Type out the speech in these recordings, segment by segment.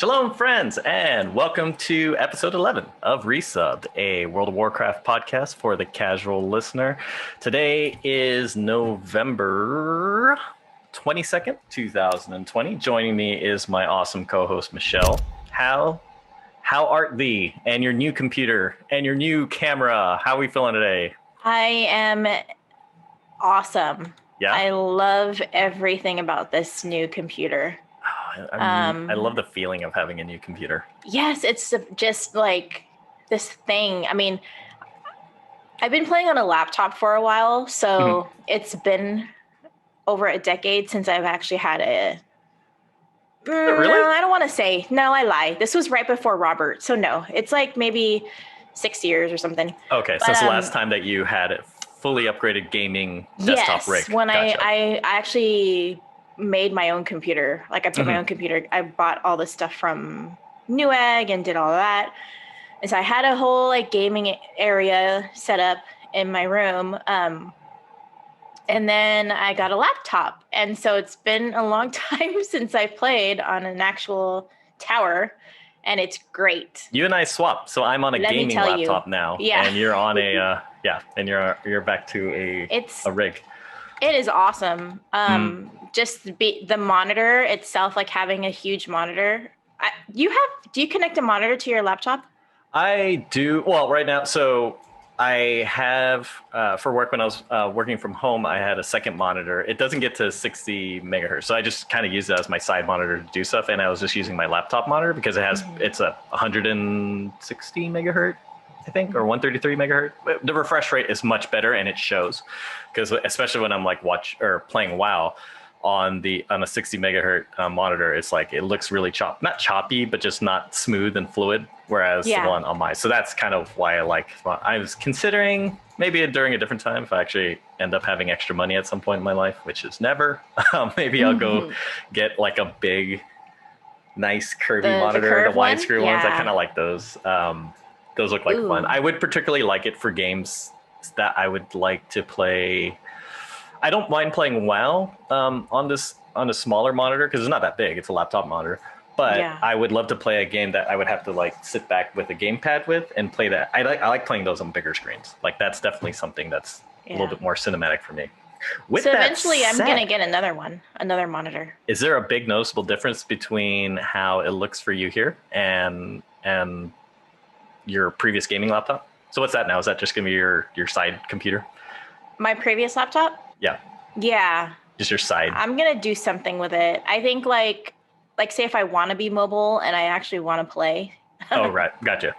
Shalom, friends, and welcome to episode 11 of Resubbed, a World of Warcraft podcast for the casual listener. Today is November 22nd, 2020. Joining me is my awesome co-host, Michelle. How art thee and your new computer and your new camera? How are we feeling today? I am awesome. Yeah? I love everything about this new computer. I love the feeling of having a new computer. Yes, it's just like this thing. I mean, I've been playing on a laptop for a while, so it's been over a decade since I've actually had a... Really? I don't want to say. No, I lie. This was right before Robert, so no. It's like maybe 6 years or something. Okay, so it's the last time that you had a fully upgraded gaming desktop rig. Yes, when Gotcha. I actually... made my own computer. Like I put my own computer. I bought all the stuff from Newegg and did all that. And so I had a whole like gaming area set up in my room. And then I got a laptop. And so it's been a long time since I played on an actual tower. And it's great. You and I swapped. So I'm on a gaming laptop now. Yeah. And you're on a and you're back to a rig. It is awesome. Just the monitor itself, like having a huge monitor. Do you connect a monitor to your laptop? I do. Well, right now, so I have, for work when I was working from home, I had a second monitor. It doesn't get to 60 megahertz. So I just kind of use it as my side monitor to do stuff. And I was just using my laptop monitor because it's a 160 megahertz. I think, or 133 megahertz. The refresh rate is much better, and it shows, because especially when I'm like playing WoW on a 60 megahertz monitor, it's like it looks really not choppy, but just not smooth and fluid. Whereas the one on my, so that's kind of why I was considering maybe during a different time if I actually end up having extra money at some point in my life, which is never. Maybe I'll go get like a big, nice curvy monitor, the widescreen ones. I kind of like those. Those look like fun. I would particularly like it for games that I would like to play. I don't mind playing WoW on a smaller monitor because it's not that big. It's a laptop monitor. But I would love to play a game that I would have to like sit back with a gamepad with and play that. I like playing those on bigger screens. Like that's definitely something that's a little bit more cinematic for me. So eventually I'm going to get another monitor. Is there a big noticeable difference between how it looks for you here and your previous gaming laptop? So what's that now? Is that just gonna be your side computer? My previous laptop? Yeah. Just your side. I'm gonna do something with it. I think like say if I want to be mobile and I actually want to play. Oh right, gotcha.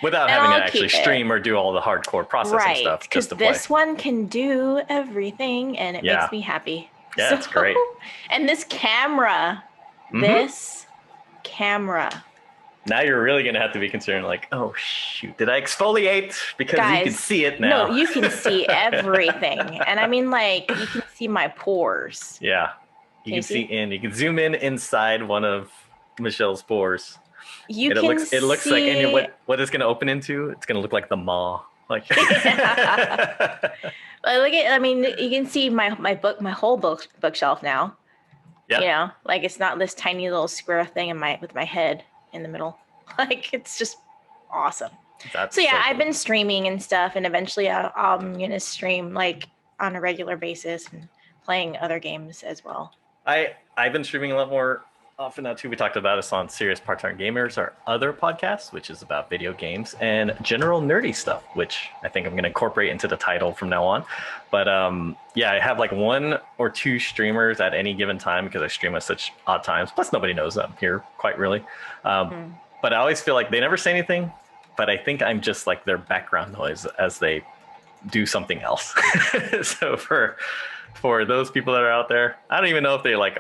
Without having to actually stream or do all the hardcore processing stuff, just to play. This one can do everything, and it makes me happy. Yeah, it's great. And this camera, Now you're really going to have to be concerned, like, oh, shoot, did I exfoliate? Because you can see it now. No, you can see everything. And I mean, like, you can see my pores. Yeah. You can see you can zoom in inside one of Michelle's pores. It looks like, and what it's going to open into, it's going to look like the maw. Like, you can see my whole bookshelf now. Yeah. You know, like it's not this tiny little square thing with my head in the middle. Like it's just awesome. So cool. I've been streaming and stuff, and eventually I'm gonna stream like on a regular basis and playing other games as well. I've been streaming a lot more often now too. We talked about us on Serious Part-Time Gamers, our other podcast, which is about video games and general nerdy stuff, which I think I'm going to incorporate into the title from now on. But I have like 1 or 2 streamers at any given time because I stream at such odd times. Plus nobody knows I'm here quite really. But I always feel like they never say anything, but I think I'm just like their background noise as they do something else. So for those people that are out there, I don't even know if they like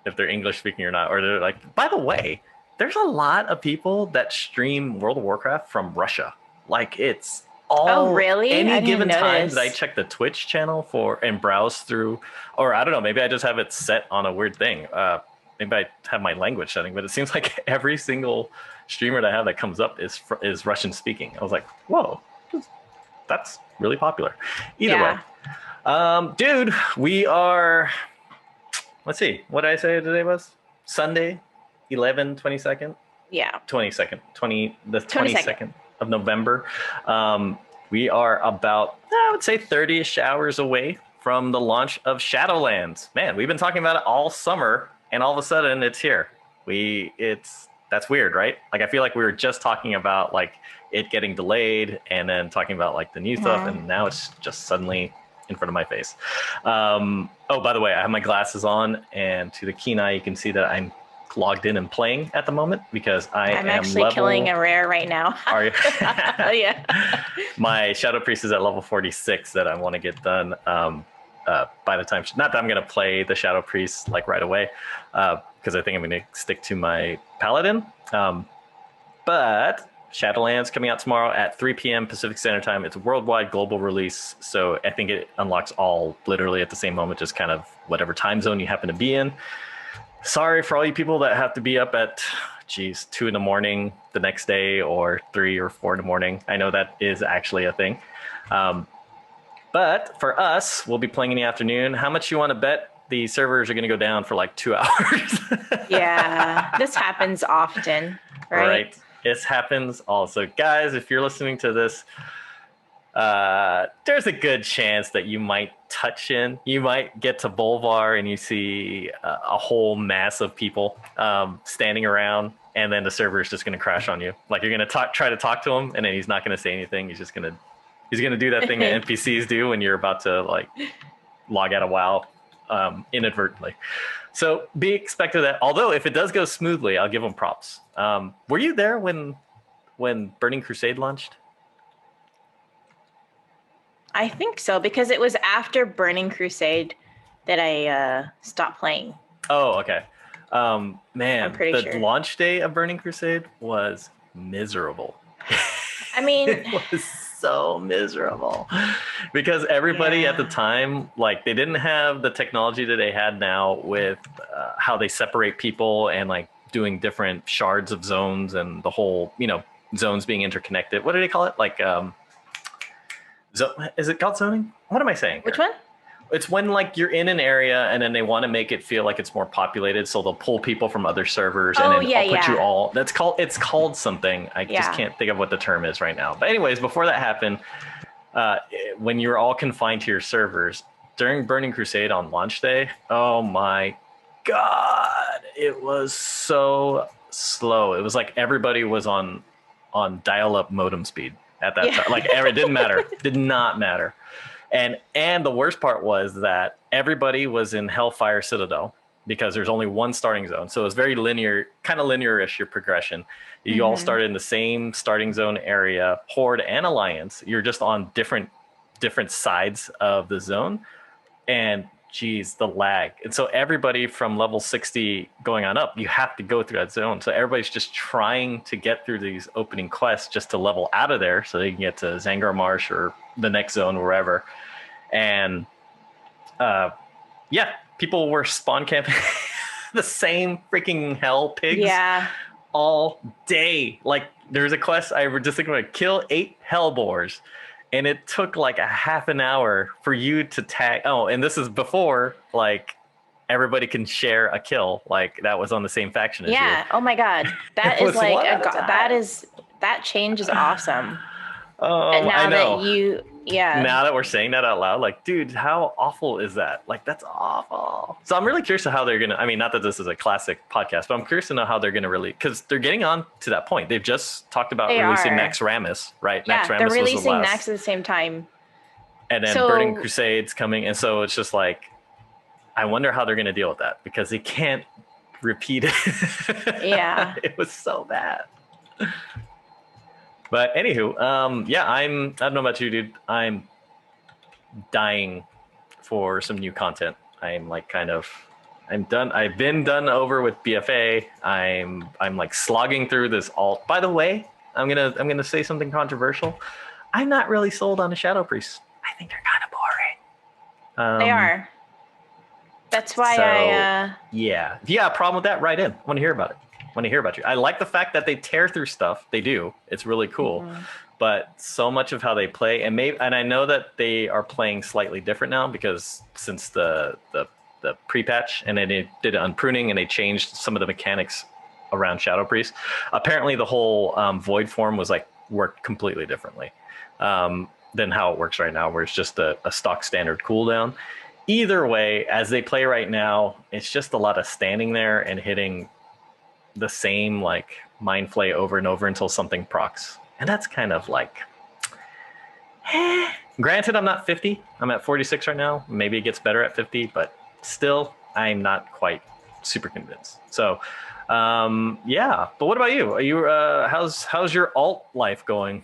if they're English speaking or not, or they're like, by the way, there's a lot of people that stream World of Warcraft from Russia. Like it's all really? Any given time that I check the Twitch channel and browse through, or I don't know, maybe I just have it set on a weird thing. Maybe I have my language setting, but it seems like every single streamer that I have that comes up is Russian speaking. I was like, whoa, that's really popular. Either way, dude, we are. Let's see. What did I say today was? Sunday, 22nd. Yeah. 22nd, the 22nd. 22nd of November. We are about, I would say, 30-ish hours away from the launch of Shadowlands. Man, we've been talking about it all summer, and all of a sudden it's here. That's weird, right? Like, I feel like we were just talking about like it getting delayed, and then talking about like the new stuff, and now it's just suddenly in front of my face. Oh, by the way, I have my glasses on, and to the keen eye, you can see that I'm logged in and playing at the moment because I'm actually killing a rare right now. Are you? Yeah. My shadow priest is at level 46 that I want to get done by the time. Not that I'm going to play the shadow priest like right away, because I think I'm going to stick to my paladin. But Shadowlands coming out tomorrow at 3 p.m. Pacific Standard Time. It's a worldwide global release, so I think it unlocks all literally at the same moment, just kind of whatever time zone you happen to be in. Sorry for all you people that have to be up at 2 in the morning the next day, or 3 or 4 in the morning. I know that is actually a thing. But for us, we'll be playing in the afternoon. How much you want to bet the servers are going to go down for like 2 hours? Yeah, this happens often, right? This happens also. Guys, if you're listening to this, there's a good chance that you might touch in. You might get to Bolvar and you see a whole mass of people standing around, and then the server is just going to crash on you. Like, you're going to try to talk to him, and then he's not going to say anything. He's going to do that thing that NPCs do when you're about to like log out of WoW inadvertently. So be expected that. Although if it does go smoothly, I'll give them props. Were you there when Burning Crusade launched? I think so, because it was after Burning Crusade that I stopped playing. Oh, okay. Man, I'm pretty the sure. launch day of Burning Crusade was miserable. I mean, it was so miserable because everybody at the time, like, they didn't have the technology that they had now with how they separate people and like doing different shards of zones and the whole, zones being interconnected. What do they call it? Like, is it called zoning? What am I saying here? Which one? It's when like you're in an area and then they want to make it feel like it's more populated, so they'll pull people from other servers and then put you all. It's called something. I just can't think of what the term is right now. But anyways, before that happened, when you were all confined to your servers during Burning Crusade on launch day, oh my god, it was so slow. It was like everybody was on dial-up modem speed at that time. Like, it didn't matter. Did not matter. And the worst part was that everybody was in Hellfire Citadel because there's only one starting zone. So it was very linear, kind of linear-ish, your progression. You all started in the same starting zone area, Horde and Alliance. You're just on different sides of the zone. And geez, the lag. And so everybody from level 60 going on up, you have to go through that zone. So everybody's just trying to get through these opening quests just to level out of there so they can get to Zangar Marsh or the next zone, wherever. And people were spawn camping the same freaking hell pigs all day. Like, there's a quest I was just thinking about, kill 8 hellboars. And it took like a half an hour for you to tag. Oh, and this is before like everybody can share a kill. Like, that was on the same faction as you. Yeah. Oh my god, that is like that change is awesome. Oh, and now I know. Now that we're saying that out loud, like, dude, how awful is that? Like, that's awful. So I'm really curious to how they're gonna. I mean, not that this is a classic podcast, but I'm curious to know how they're gonna really, because they're getting on to that point. They've just talked about releasing Naxxramas, right? Yeah, Naxxramas they're releasing was the last. Nax at the same time. And then Burning Crusade's coming, and so it's just like, I wonder how they're gonna deal with that, because they can't repeat it. Yeah, it was so bad. But anywho, I don't know about you, dude. I'm dying for some new content. I'm done. I've been done over with BFA. I'm like slogging through this alt. By the way, I'm gonna say something controversial. I'm not really sold on the Shadow Priests. I think they're kind of boring. They are. That's why yeah. If you got a problem with that, write in. I want to hear about it. Want to hear about you. I like the fact that they tear through stuff. They do. It's really cool. But so much of how they play, and I know that they are playing slightly different now, because since the pre-patch, and then they did unpruning and they changed some of the mechanics around shadowpriest. Apparently the whole void form was like worked completely differently than how it works right now, where it's just a stock standard cooldown. Either way, as they play right now, it's just a lot of standing there and hitting the same like mind flay over and over until something procs. And that's kind of like, granted, I'm not 50. I'm at 46 right now. Maybe it gets better at 50, but still, I'm not quite super convinced. So, yeah. But what about you? Are you how's your alt life going?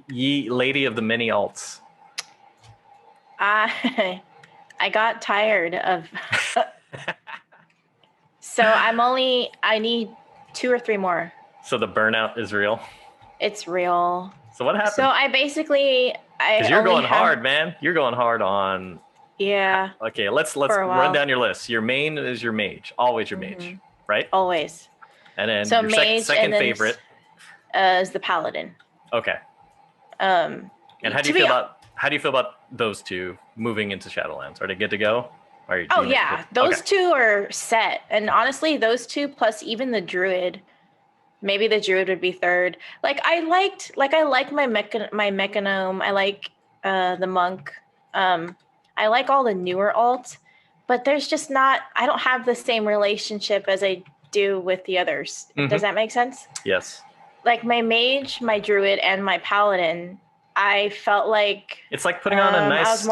Ye lady of the many alts. I got tired of. So I need 2 or 3 more. So the burnout is real. It's real. So what happened? So I basically, because you're going hard, man. You're going hard on. Yeah. Okay, let's run down your list. Your main is your mage, always your mage, right? Always. And then so your mage, second and favorite is the paladin. Okay. And how do you feel about those two moving into Shadowlands? Are they good to go? Those two are set, and honestly, those two plus even the druid. Maybe the druid would be third. I like my mechanome. I like the monk. I like all the newer alts, but there's just not. I don't have the same relationship as I do with the others. Mm-hmm. Does that make sense? Yes. Like my mage, my druid, and my paladin, I felt like it's like putting on a nice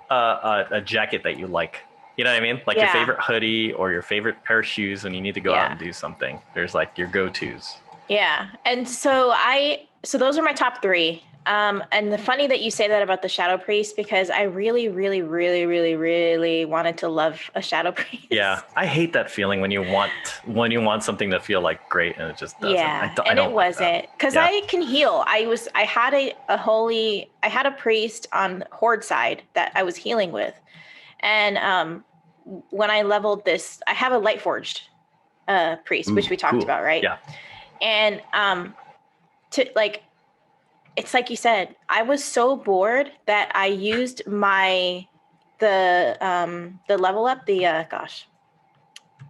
a jacket that you like. You know what I mean? Like your favorite hoodie or your favorite pair of shoes when you need to go out and do something. There's like your go-tos. Yeah. And so those are my top 3. And the funny that you say that about the shadow priest, because I really, really, really, really, really wanted to love a shadow priest. Yeah. I hate that feeling when you want something to feel like great and it just doesn't. Yeah. And it wasn't, because I can heal. I had a priest on horde side that I was healing with. And when I leveled this, I have a light forged priest, which we talked about, right? Yeah. And it's like you said, I was so bored that I used the level up, the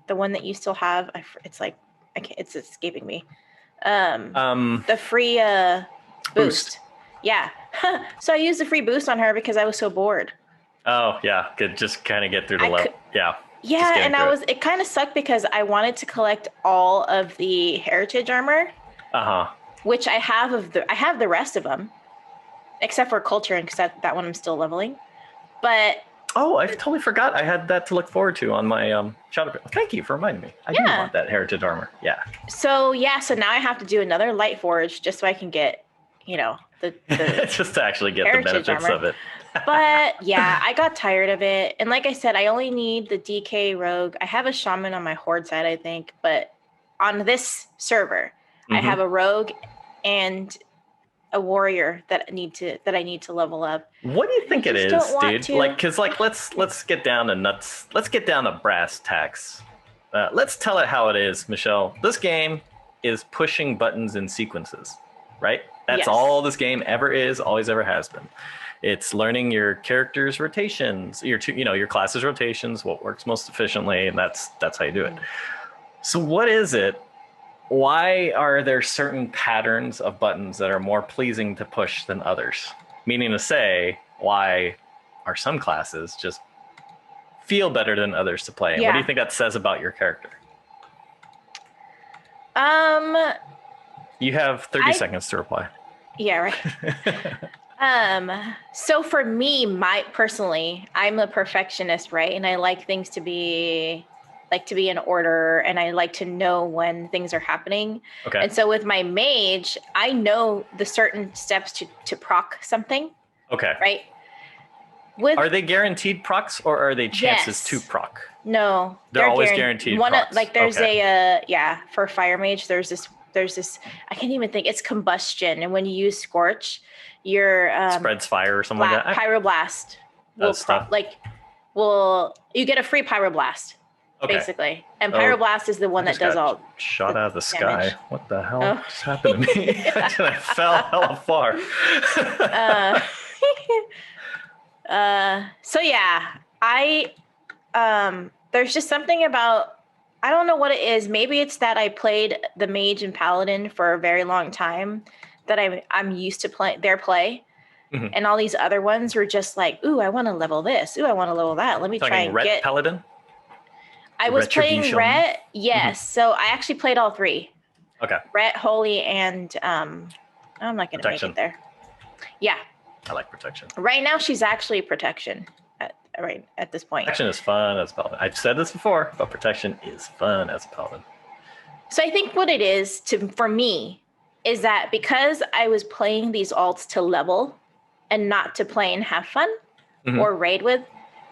one that you still have. It's like it's escaping me. The free boost. Yeah. So I used the free boost on her because I was so bored. Oh yeah, could just kind of get through the level. Yeah. Yeah, and it kind of sucked because I wanted to collect all of the heritage armor. Which I have I have the rest of them, except for culture, because that one I'm still leveling. But I totally forgot I had that to look forward to on my shadow. Thank you for reminding me. I do want that heritage armor. Yeah. So now I have to do another light forge just so I can get, the just to actually get the benefits armor. Of it. But yeah, I got tired of it, and like I said, I only need the DK rogue. I have a shaman on my horde side, I think, but on this server, I have a rogue and a warrior that I need to level up. What do you think it is, dude? Let's get down to nuts. Let's get down to brass tacks. Let's tell it how it is, Michelle. This game is pushing buttons in sequences, right? That's all this game ever is, always ever has been. It's learning your character's rotations, your class's rotations, what works most efficiently, and that's how you do it. So what is it? Why are there certain patterns of buttons that are more pleasing to push than others? Meaning to say, why are some classes just feel better than others to play? And what do you think that says about your character? You have 30 seconds to reply. Yeah, right. So for me, personally, I'm a perfectionist, right? And I like things to be in order, and I like to know when things are happening. Okay. And so with my mage, I know the certain steps to proc something. Okay. Right? Are they guaranteed procs, or are they chances to proc? No. They're always guaranteed procs. There's for fire mage, there's this, I can't even think, it's combustion. And when you use scorch, your spreads fire or something like that. Pyroblast you get a free pyroblast. Okay. Basically. And pyroblast is the one that does all shot out of the sky. What the hell just happened to me? I fell hella far. So yeah, there's just something about I don't know what it is. Maybe it's that I played the mage and paladin for a very long time, that I'm used to their play. Mhm. And all these other ones were just like, ooh, I want to level this. Ooh, I want to level that. Let me try and Ret get. Paladin? I was playing Retribution? Ret. Yes. So I actually played all three. Okay. Ret, Holy, and I'm not going to make it there. Yeah. I like Protection. Right now, she's actually Protection at this point. Protection is fun as a Paladin. I've said this before, but Protection is fun as a Paladin. So I think what it is for me is that because I was playing these alts to level and not to play and have fun or raid with,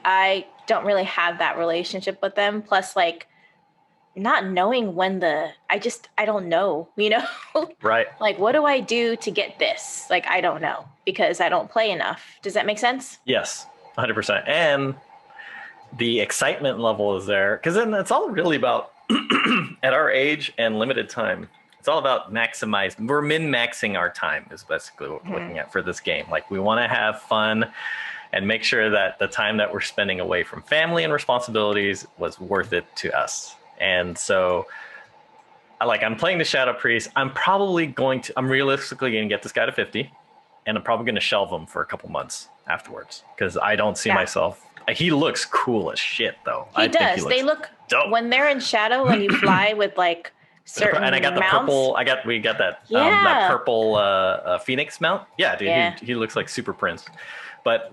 I don't really have that relationship with them. Plus, like, not knowing when I don't know, Right. Like, what do I do to get this? Like, I don't know because I don't play enough. Does that make sense? Yes, 100%. And the excitement level is there, because then it's all really about at our age and limited time. It's all about maximizing. We're min-maxing our time is basically what we're looking at for this game. Like, we want to have fun and make sure that the time that we're spending away from family and responsibilities was worth it to us. And so, I'm playing the Shadow Priest. I'm realistically going to get this guy to 50, and I'm probably going to shelve him for a couple months afterwards because I don't see myself. He looks cool as shit, though. He does. They look dope when they're in shadow and you fly with like certain. And I got the mounts. Purple. We got that that purple Phoenix mount. Yeah, dude. Yeah. He looks like Super Prince. But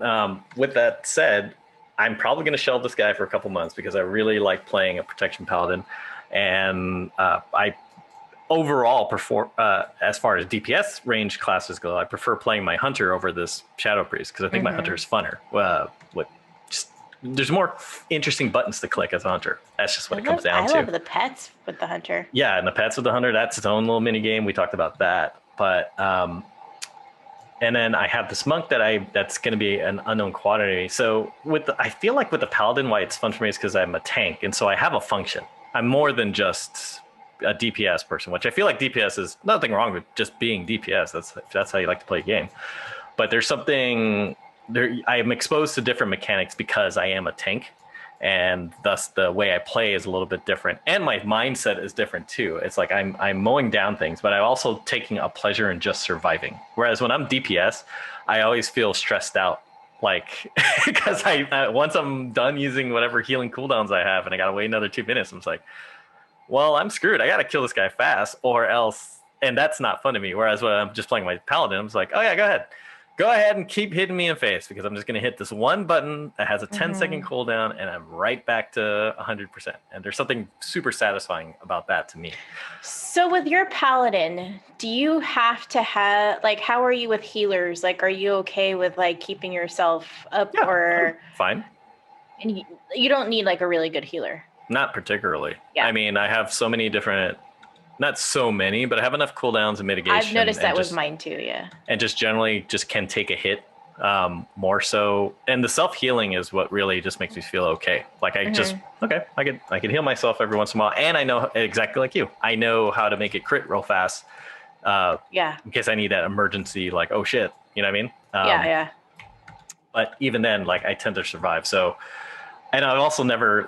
with that said, I'm probably going to shelve this guy for a couple months because I really like playing a Protection Paladin, and I overall prefer, as far as DPS range classes go, I prefer playing my Hunter over this Shadow Priest because I think my Hunter is funner. There's more interesting buttons to click as a Hunter. That's just what it comes down to. I love the pets with the Hunter. Yeah, and the pets with the Hunter, that's its own little mini game. We talked about that, but. And then I have this monk that's going to be an unknown quantity. So I feel like with the Paladin, why it's fun for me is because I'm a tank, and so I have a function. I'm more than just a DPS person, which I feel like DPS is nothing wrong with just being DPS. That's how you like to play a game. But there's something there. I am exposed to different mechanics because I am a tank, and thus the way I play is a little bit different, and my mindset is different too. It's like I'm mowing down things, but I'm also taking a pleasure in just surviving. Whereas when I'm DPS, I always feel stressed out, like because once I'm done using whatever healing cooldowns I have, and I gotta wait another 2 minutes, I'm just like, well, I'm screwed. I gotta kill this guy fast, or else, and that's not fun to me. Whereas when I'm just playing my Paladin, I'm just like, oh yeah, go ahead and keep hitting me in the face because I'm just going to hit this one button that has a 10-second cooldown and I'm right back to 100%. And there's something super satisfying about that to me. So with your Paladin, do you have to have, like, how are you with healers? Like, are you okay with like keeping yourself up or? Fine. And you don't need like a really good healer. Not particularly. Yeah. I mean, I have so many different, not so many, but I have enough cooldowns and mitigation. I've noticed that with mine too, yeah. And just generally just can take a hit more so. And the self-healing is what really just makes me feel okay. Like I can heal myself every once in a while. And I know exactly like you. I know how to make it crit real fast. In case I need that emergency, like, oh shit, you know what I mean? Yeah. But even then, like I tend to survive. So, and I've also never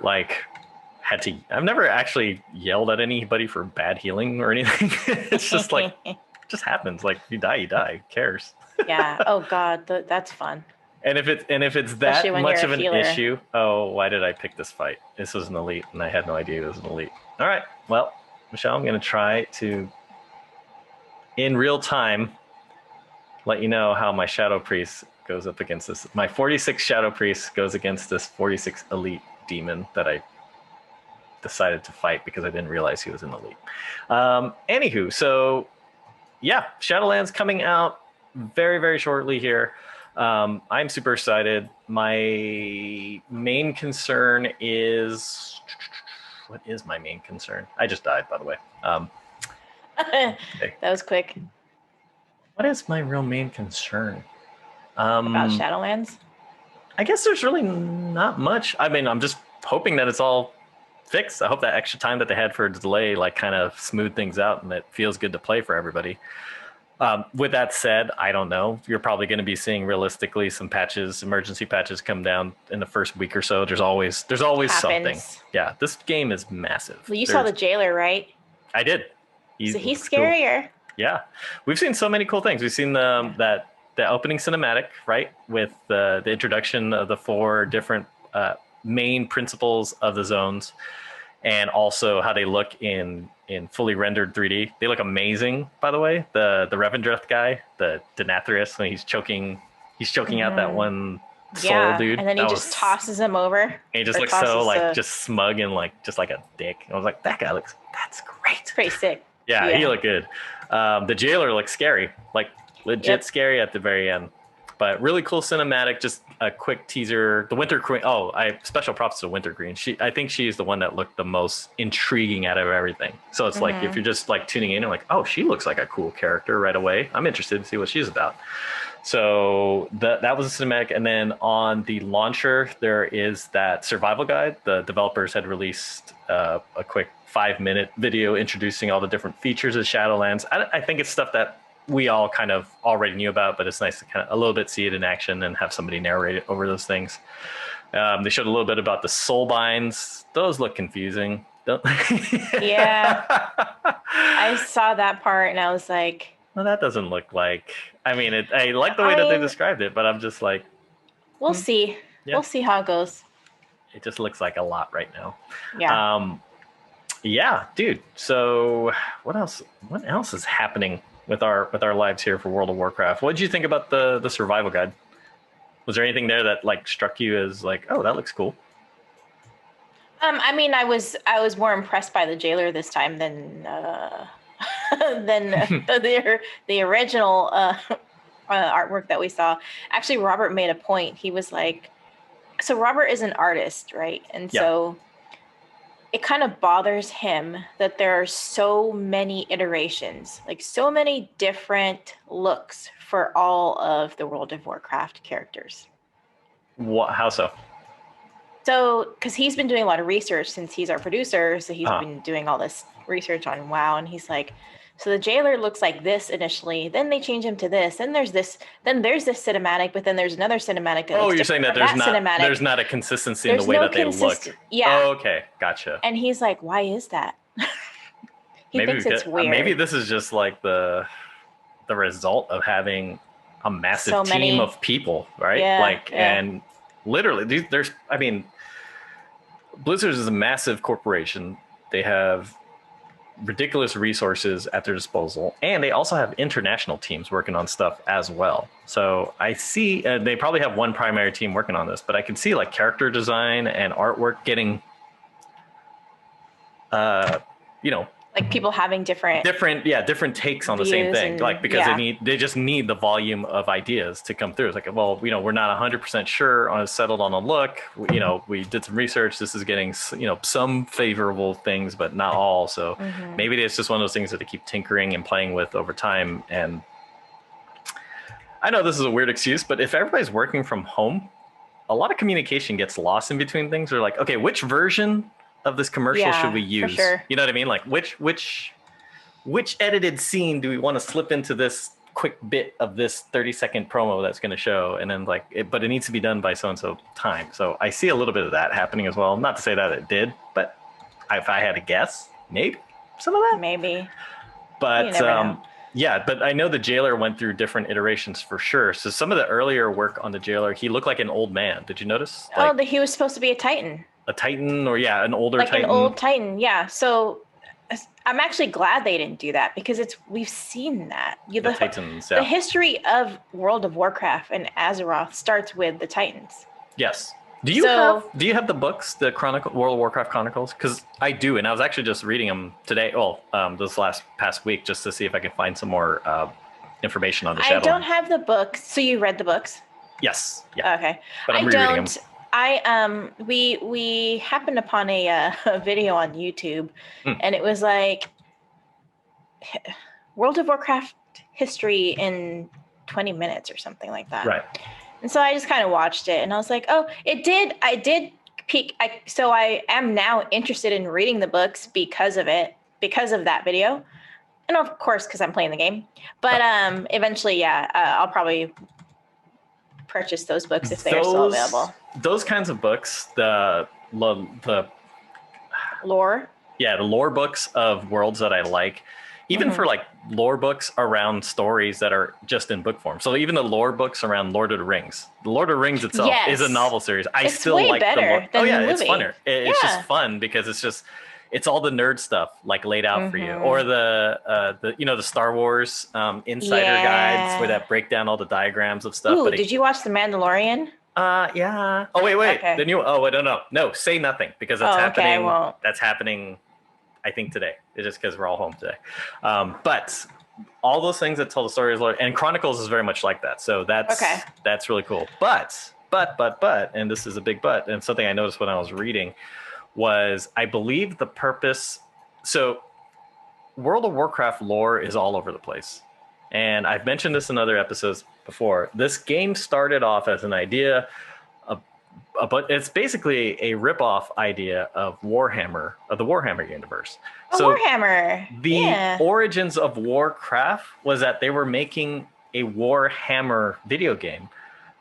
I've never actually yelled at anybody for bad healing or anything. It's just like, it just happens. Like you die. Who cares? Yeah. Oh God, that's fun. And if it's that much of an issue, why did I pick this fight? This was an elite, and I had no idea it was an elite. All right. Well, Michelle, I'm going to try to, in real time, let you know how my Shadow Priest goes up against this. My 46 Shadow Priest goes against this 46 elite demon that I decided to fight because I didn't realize he was an elite. Anywho, so yeah, Shadowlands coming out very, very shortly here. I'm super excited. My main concern is, what is my main concern? I just died, by the way. That was quick. What is my real main concern? About Shadowlands? I guess there's really not much. I mean, I'm just hoping that it's all fixed. I hope that extra time that they had for a delay kind of smoothed things out and it feels good to play for everybody. With that said, I don't know. You're probably going to be seeing realistically some patches, emergency patches come down in the first week or so. There's always something. Happens. Yeah, this game is massive. Well, you saw the jailer, right? I did. So He he's looks cool. scarier. Yeah, we've seen so many cool things. We've seen that the opening cinematic, right, with the introduction of the four different main principles of the zones, and also how they look in fully rendered 3D. They look amazing, by the way. The Revendreth guy, the Denathrius, when he's choking out that one soul dude. And then he just tosses him over. And he just looks so like just smug and like just like a dick. I was like, that's great. It's pretty sick. Yeah, he looked good. The jailer looks scary, like legit scary at the very end. But really cool cinematic, just a quick teaser. The Winter Queen. Oh, special props to Winter Queen. I think she's the one that looked the most intriguing out of everything. So it's like if you're just like tuning in and like, oh, she looks like a cool character right away. I'm interested to see what she's about. So that was a cinematic. And then on the launcher, there is that survival guide. The developers had released a quick 5-minute video introducing all the different features of Shadowlands. I think it's stuff that we all kind of already knew about, but it's nice to kind of a little bit see it in action and have somebody narrate it over those things. They showed a little bit about the soul binds. Those look confusing. Yeah. I saw that part and I was like, well, that doesn't look like, I mean, I like the way that they described it, but I'm just like, we'll see. Yeah. We'll see how it goes. It just looks like a lot right now. Yeah. Yeah, dude. So what else is happening with our lives here for World of Warcraft? What did you think about the survival guide? Was there anything there that like struck you as like, oh, that looks cool? I mean, I was more impressed by the jailer this time than the original artwork that we saw. Actually, Robert made a point. He was like, so Robert is an artist, right? And so it kind of bothers him that there are so many iterations, like so many different looks for all of the World of Warcraft characters. What? How so? So, because he's been doing a lot of research since he's our producer, so he's been doing all this research on WoW, and he's like, so the jailer looks like this initially, then they change him to this, then there's this cinematic, but then there's another cinematic. That you're saying that there's not a consistency in the way that they look. Yeah. Oh, okay, gotcha. And he's like, why is that? He thinks it's weird. Maybe this is just like the result of having a massive team of people, right? And literally, Blizzard is a massive corporation. They have ridiculous resources at their disposal, and they also have international teams working on stuff as well. So I see they probably have one primary team working on this, but I can see like character design and artwork getting like people having different takes on the same thing, because they just need the volume of ideas to come through. It's like, well, we're not 100% sure on settled on a look. We did some research. This is getting some favorable things, but not all. So maybe it's just one of those things that they keep tinkering and playing with over time. And I know this is a weird excuse, but if everybody's working from home, a lot of communication gets lost in between things. They're like, okay, which version of this commercial should we use? For sure. You know what I mean? Like which edited scene do we want to slip into this quick bit of this 30-second promo that's going to show? And then but it needs to be done by so-and-so time. So I see a little bit of that happening as well. Not to say that it did, but if I had to guess, maybe some of that. Maybe. But but I know the jailer went through different iterations for sure. So some of the earlier work on the jailer, he looked like an old man. Did you notice? He was supposed to be a Titan. A Titan, or an older Titan. Like an old Titan, yeah. So I'm actually glad they didn't do that, because we've seen that. The Titans, the history of World of Warcraft and Azeroth starts with the Titans. Yes. Do you have the books, the World of Warcraft Chronicles? Because I do, and I was actually just reading them today. This past week, just to see if I could find some more information on the Shadowlands. I don't have the books. So you read the books? Yes. Yeah. Okay. But I'm rereading them. We happened upon a video on YouTube, and it was like World of Warcraft history in 20 minutes or something like that. Right. And so I just kind of watched it, and I was like, oh, I did peak. So I am now interested in reading the books because of that video. And of course, because I'm playing the game. But eventually, yeah, I'll probably purchase those books if they are still available. Those kinds of books, the Lore. Yeah, the lore books of worlds that I like, even for like lore books around stories that are just in book form. So even the lore books around Lord of the Rings. The Lord of the Rings itself is a novel series. It's still way like better the lore. Than the movie. It's funner. It's just fun because it's all the nerd stuff like laid out for you, or the the Star Wars insider guides where that break down all the diagrams of stuff. Ooh, did you watch The Mandalorian? Yeah. Oh wait. Okay. Then I don't know. No, say nothing because that's happening. Okay, I won't. That's happening, I think today. It's just because we're all home today. But all those things that tell the story and Chronicles is very much like that. So that's really cool. But, and this is a big but, and something I noticed when I was reading was I believe the purpose. So World of Warcraft lore is all over the place. And I've mentioned this in other episodes before. This game started off as an idea, but it's basically a ripoff idea of Warhammer, of the Warhammer universe. Warhammer. The origins of Warcraft was that they were making a Warhammer video game,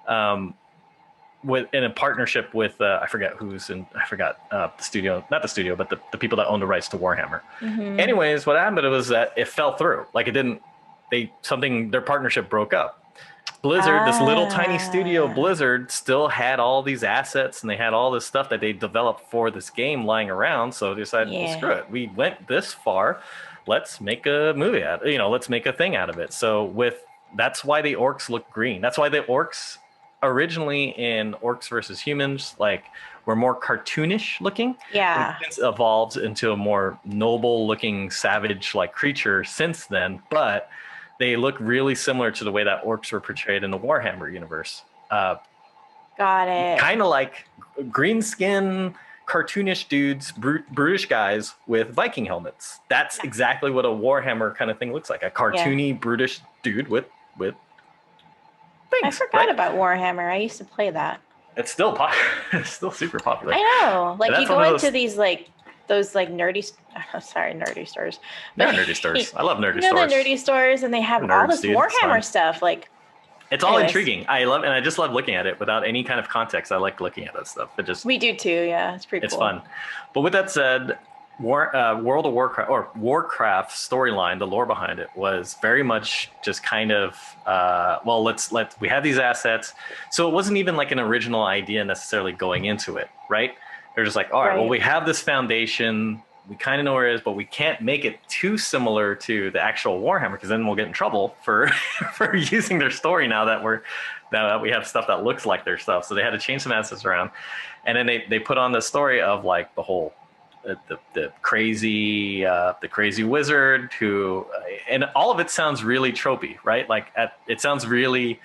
in a partnership with I forgot the studio, not the studio, but the people that own the rights to Warhammer. Anyways, what happened was that it fell through. Like it didn't. Their partnership broke up. Blizzard, this little tiny studio, Blizzard, still had all these assets and they had all this stuff that they developed for this game lying around. So they decided, well, screw it. We went this far. Let's make a movie out. Let's make a thing out of it. So that's why the orcs look green. That's why the orcs originally in Orcs versus Humans were more cartoonish looking. Yeah, it's evolved into a more noble looking savage creature since then, but they look really similar to the way that orcs were portrayed in the Warhammer universe. Got it. Kind of like green skin, cartoonish dudes, brutish guys with Viking helmets. That's exactly what a Warhammer kind of thing looks like. A cartoony, brutish dude with things. I forgot about Warhammer. I used to play that. It's still it's still super popular. I know. You go into these those nerdy stores. They're nerdy stores. I love nerdy stores. The nerdy stores, and they have all this Warhammer stuff. It's all intriguing. I just love looking at it without any kind of context. I like looking at that stuff. We do too. Yeah, it's pretty cool. It's fun. But with that said, World of Warcraft or Warcraft storyline, the lore behind it was very much just kind of we have these assets. So it wasn't even like an original idea necessarily going into it, right? They're just like, all right, well, we have this foundation. We kind of know where it is, but we can't make it too similar to the actual Warhammer because then we'll get in trouble for using their story now that we have stuff that looks like their stuff. So they had to change some assets around. And then they put on the story of the whole the crazy wizard who, and all of it sounds really tropey, right? It sounds really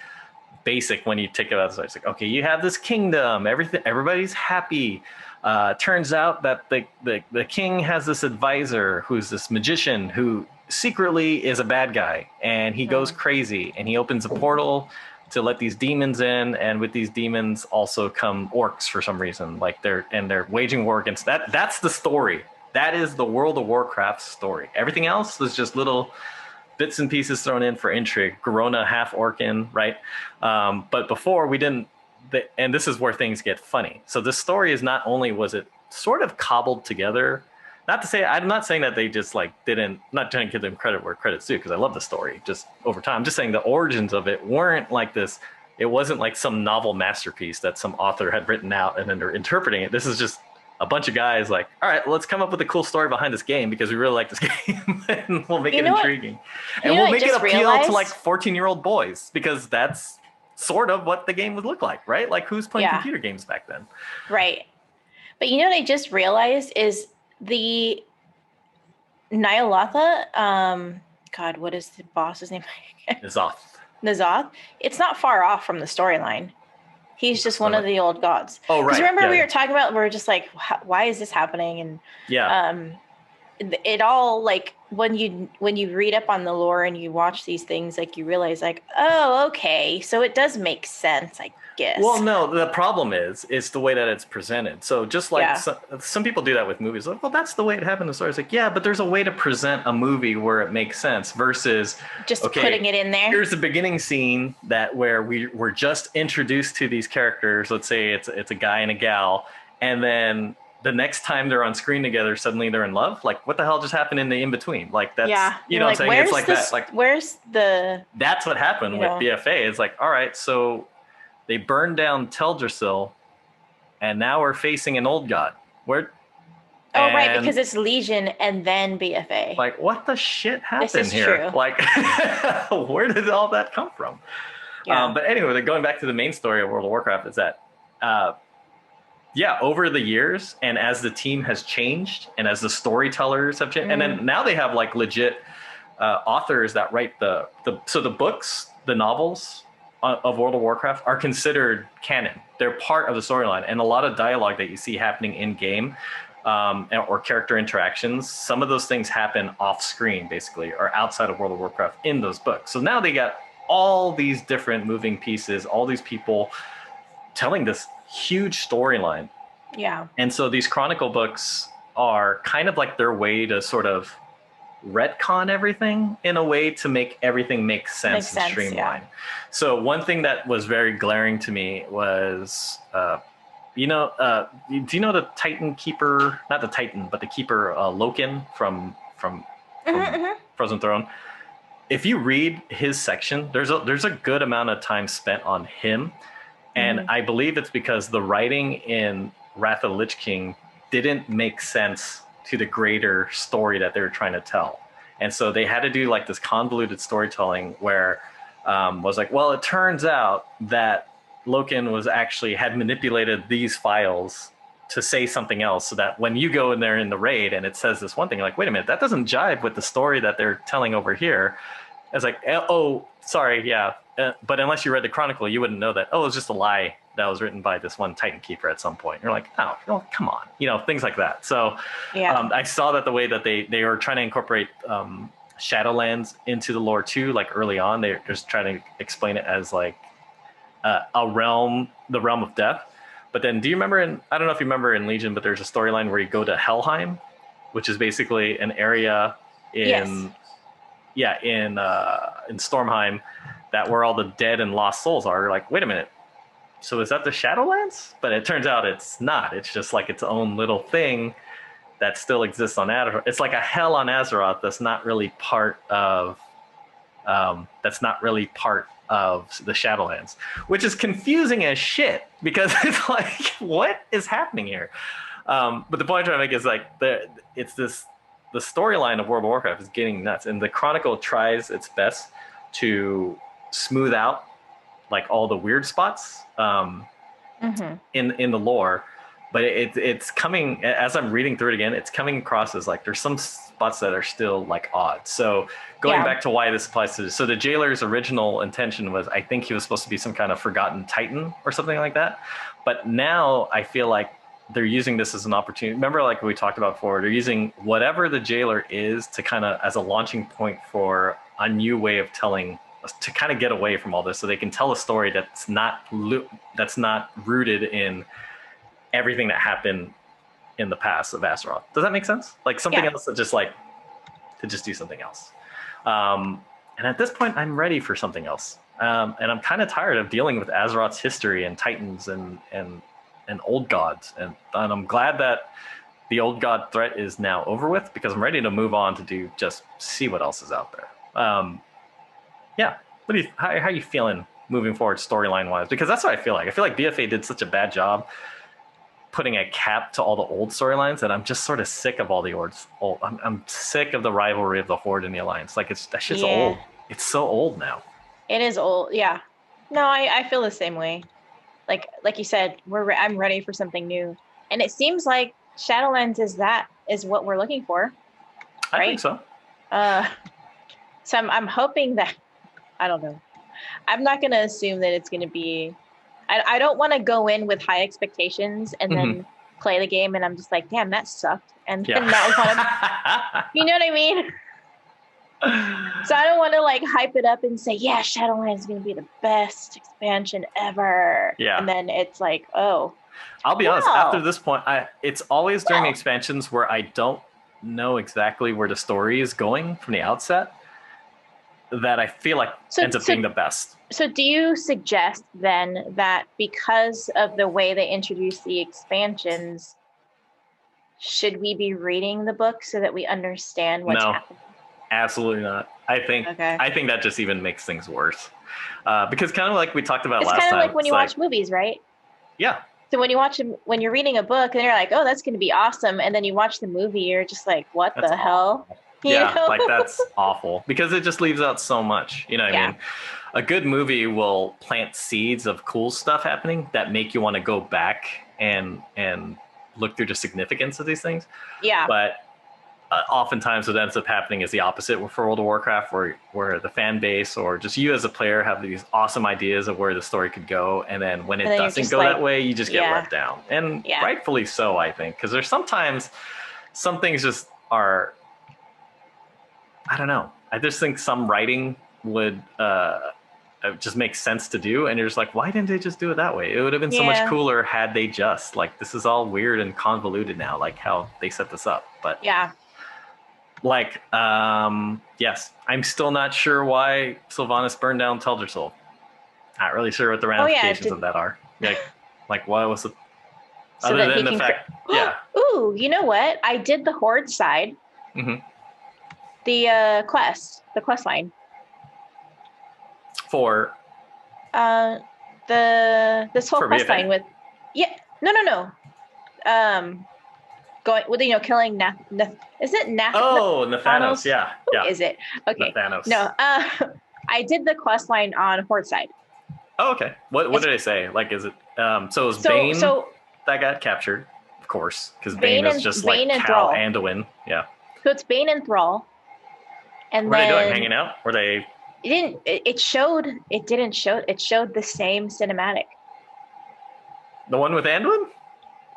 basic when you take it out. It's like, okay, you have this kingdom, everybody's happy. Turns out that the king has this advisor who's this magician who secretly is a bad guy, and he goes crazy and he opens a portal to let these demons in, and with these demons also come orcs for some reason. They're waging war against that. That's the story. That is the World of Warcraft story. Everything else was just little bits and pieces thrown in for intrigue. Garona half orcan, right? But before we didn't. And this is where things get funny. So this story is not only was it sort of cobbled together, I'm not saying that they just didn't, not trying to give them credit where credit's due because I love the story just over time. I'm just saying the origins of it weren't like this. It wasn't like some novel masterpiece that some author had written out and then they're interpreting it. This is just a bunch of guys all right, let's come up with a cool story behind this game because we really like this game and we'll make it intriguing. And we'll make it appeal to 14-year-old boys because that's sort of what the game would look like, right? Who's playing computer games back then? Right. But what I just realized is the Ny'alotha, God, what is the boss's name? N'Zoth. It's not far off from the storyline. He's just one of the old gods. Oh, right. Because remember we were talking about, we were just like, why is this happening? And it all when you read up on the lore and you watch these things, you realize oh, okay, so it does make sense. guess. Well, no, the problem is the way that it's presented. So just like Yeah. some people do that with movies, like, well, that's the way it happened in the story. It's like, yeah, but there's a way to present a movie where it makes sense versus Just okay, putting it in there. here's the beginning scene that where we're just introduced to these characters. Let's say it's a guy and a gal, and then the next time they're on screen together, suddenly they're in love. Like, what the hell just happened in the in between? Like, that's Yeah. you know what I'm saying? It's like that. Like, where's the? that's what happened with BFA. It's like, all right, so they burned down Teldrassil, and now we're facing an old god. Where? Oh, right, because it's Legion and then BFA. Like, what the shit happened This is here? true. Like, where did all that come from? Yeah. But anyway, going back to the main story of World of Warcraft is that, yeah, over the years, and as the team has changed, and as the storytellers have changed, and then now they have like legit authors that write so the books, the novels of World of Warcraft are considered canon. They're part of the storyline, and a lot of dialogue that you see happening in game or character interactions, some of those things happen off screen basically, or outside of World of Warcraft in those books. So now they got all these different moving pieces, all these people telling this huge storyline. Yeah. And so these chronicle books are kind of like their way to sort of retcon everything in a way to make everything make sense and streamline. Yeah. So one thing that was very glaring to me was, do you know the Titan Keeper, not the Titan, but the Keeper Loken from Frozen Throne? If you read his section, there's a good amount of time spent on him. And I believe it's because the writing in Wrath of the Lich King didn't make sense to the greater story that they were trying to tell. And so they had to do like this convoluted storytelling where was like, well, it turns out that Loken had manipulated these files to say something else, so that when you go in there in the raid and it says this one thing, you're like, wait a minute, that doesn't jive with the story that they're telling over here. It's like, oh, sorry, yeah. But unless you read the Chronicle, you wouldn't know that. Oh, it was just a lie that was written by this one Titan Keeper at some point. You're like, oh, come on. Things like that. So yeah. I saw that the way that they were trying to incorporate Shadowlands into the lore too, like early on, they're just trying to explain it as like the realm of death. But then do you remember I don't know if you remember in Legion, but there's a storyline where you go to Helheim, which is basically an area in Stormheim, that where all the dead and lost souls are. You're like, wait a minute, so is that the Shadowlands? But it turns out it's not. It's just like its own little thing that still exists on Azeroth. It's like a hell on Azeroth that's not really part of the Shadowlands, which is confusing as shit, because it's like, what is happening here? But the point I'm trying to make is like the storyline of World of Warcraft is getting nuts, and the Chronicle tries its best to smooth out like all the weird spots in the lore, but it's coming, as I'm reading through it again, it's coming across as like there's some spots that are still like odd. So going back to why this applies to this, so the jailer's original intention was, I think he was supposed to be some kind of forgotten Titan or something like that, but now I feel like they're using this as an opportunity. Remember, like we talked about before, they're using whatever the jailer is to kind of as a launching point for a new way of telling, to kind of get away from all this, so they can tell a story that's not rooted in everything that happened in the past of Azeroth. Does that make sense? Like something else that just like to just do something else. And at this point, I'm ready for something else. And I'm kind of tired of dealing with Azeroth's history and Titans and old gods. And I'm glad that the old god threat is now over with, because I'm ready to move on to just see what else is out there. Yeah. How are you feeling moving forward storyline wise? Because that's what I feel like. I feel like BFA did such a bad job putting a cap to all the old storylines that I'm just sort of sick of all the old. I'm sick of the rivalry of the Horde and the Alliance. Like that shit's old. It's so old now. It is old. Yeah. No, I feel the same way. Like you said, I'm ready for something new, and it seems like Shadowlands is what we're looking for. Right? I think so. So I'm hoping that, I don't know. I'm not going to assume that it's going to be, I don't want to go in with high expectations and then play the game and I'm just like, damn, that sucked. And then not want to, you know what I mean? So I don't want to like hype it up and say, yeah, Shadowlands is going to be the best expansion ever. Yeah. And then it's like, oh. I'll be honest, after Wow. this point, it's always during Well. expansions where I don't know exactly where the story is going from the outset that I feel like ends up being the best. So do you suggest then that because of the way they introduce the expansions, should we be reading the book so that we understand what's happening? Absolutely not. I think that just even makes things worse. Because kind of like we talked about last time. It's kind of like when you watch movies, right? Yeah. So when you're reading a book and you're like, oh, that's going to be awesome. And then you watch the movie, you're just like, what the hell? Yeah, like that's awful because it just leaves out so much. You know what I mean? A good movie will plant seeds of cool stuff happening that make you want to go back and look through the significance of these things. Yeah. But oftentimes what ends up happening is the opposite for World of Warcraft, where the fan base or just you as a player have these awesome ideas of where the story could go, and then when it doesn't go that way, you just get let down, and rightfully so, I think, because there's sometimes some things just are, I don't know. I just think some writing would just make sense to do, and you're just like, why didn't they just do it that way? It would have been so much cooler had they just like, this is all weird and convoluted now, like how they set this up. But like, yes, I'm still not sure why Sylvanas burned down Teldrassil. Not really sure what the ramifications of that are. Like what was it? So other than the fact, Ooh, you know what? I did the Horde side. Mm-hmm. The quest line for this whole quest line with no going with killing is it Nathanos? Yeah. Is it okay? Nathanos. No, I did the quest line on Horde side. Oh, okay. What did I say? Like, is it so it was Bane that got captured, of course, because Bane is just like Cal Anduin. Yeah. So it's Bane and Thrall. And what are they doing? Hanging out? Were they? It showed the same cinematic. The one with Anduin?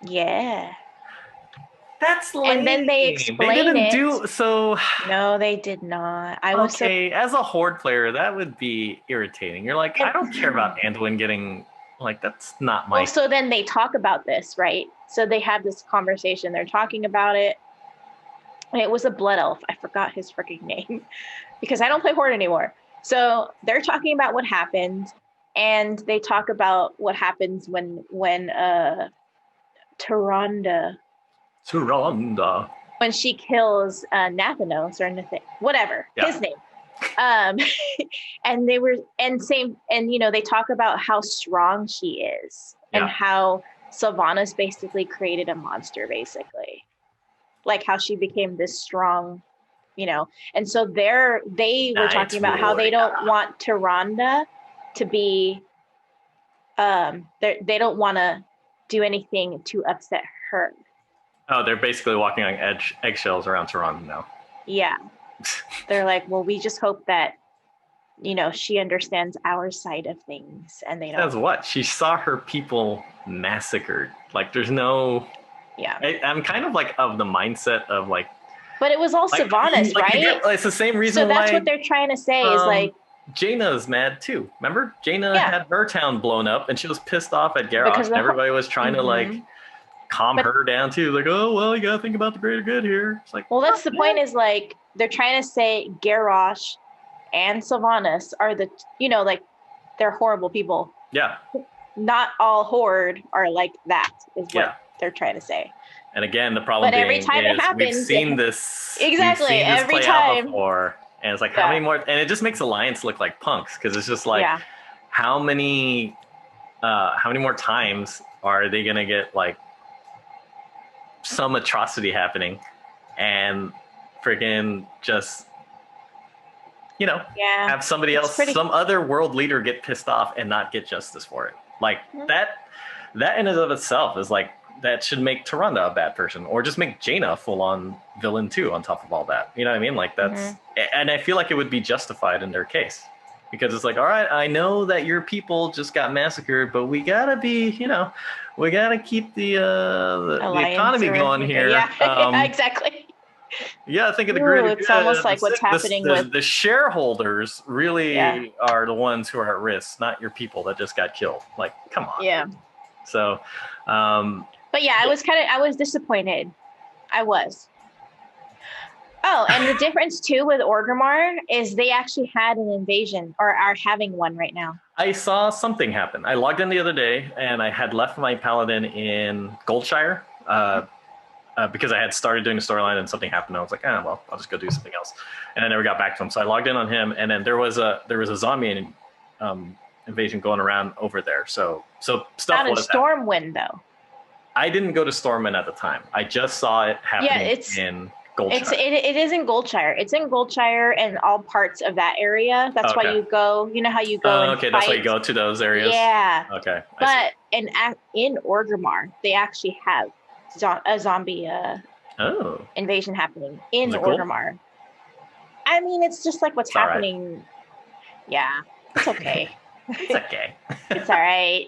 Yeah. That's lame. And then they explained They didn't do so. No, they did not. As a Horde player, that would be irritating. You're like, I don't care about Anduin getting like, that's not my. Well, so then they talk about this, right? So they have this conversation. They're talking about it. It was a blood elf. I forgot his freaking name because I don't play Horde anymore. So they're talking about what happened, and they talk about what happens when Tyrande, when she kills Nathanos or whatever his name. And they talk about how strong she is and how Sylvanas basically created a monster, basically. Like how she became this strong, and so they were talking about how they don't want Tyrande to be, they don't want to do anything to upset her. Oh, they're basically walking on eggshells around Tyrande now. Yeah. They're like, well, we just hope that, she understands our side of things, and they don't. That's what she saw her people massacred. Like, there's no. Yeah, I'm kind of like of the mindset of like. But it was all Sylvanas, right? It's the same reason. So that's what they're trying to say is like. Jaina's mad too. Remember, Jaina had her town blown up, and she was pissed off at Garrosh, and everybody was trying to like calm her down too. Like, oh well, you gotta think about the greater good here. It's like, well, that's the point. Is like they're trying to say Garrosh and Sylvanas are the like they're horrible people. Yeah. Not all Horde are like that. Is what they're trying to say. And again, the problem being every time is it happens, we've seen this exactly every play time out before, and it's like how many more? And it just makes Alliance look like punks because it's just like how many more times are they gonna get like some atrocity happening and freaking just have somebody else, some other world leader get pissed off and not get justice for it. Like that in and of itself is like, that should make Tyrande a bad person, or just make Jaina a full-on villain too on top of all that. You know what I mean? Like that's, and I feel like it would be justified in their case. Because it's like, all right, I know that your people just got massacred, but we gotta be, we gotta keep the economy going here. Yeah, exactly. Yeah, think of the Ooh, greater it's good. almost like what's happening with The shareholders yeah, really are the ones who are at risk, not your people that just got killed. Like, come on. yeah. So, um, But yeah, I was disappointed. I was. Oh, and the difference too with Orgrimmar is they actually had an invasion or are having one right now. I saw something happen. I logged in the other day and I had left my paladin in Goldshire because I had started doing a storyline and something happened. I was like, well, I'll just go do something else, and I never got back to him. So I logged in on him, and then there was a zombie invasion going around over there. So stuff Not in was happening. Stormwind though. I didn't go to Stormwind at the time. I just saw it happening in Goldshire. It is in Goldshire. It's in Goldshire and all parts of that area. That's why you go. You know how you go and okay, fight? that's why you go to those areas. Yeah. Okay. But in Orgrimmar, they actually have a zombie invasion happening in Orgrimmar. Cool? I mean, it's just like what's happening. Right. Yeah, it's okay. It's okay. It's all right.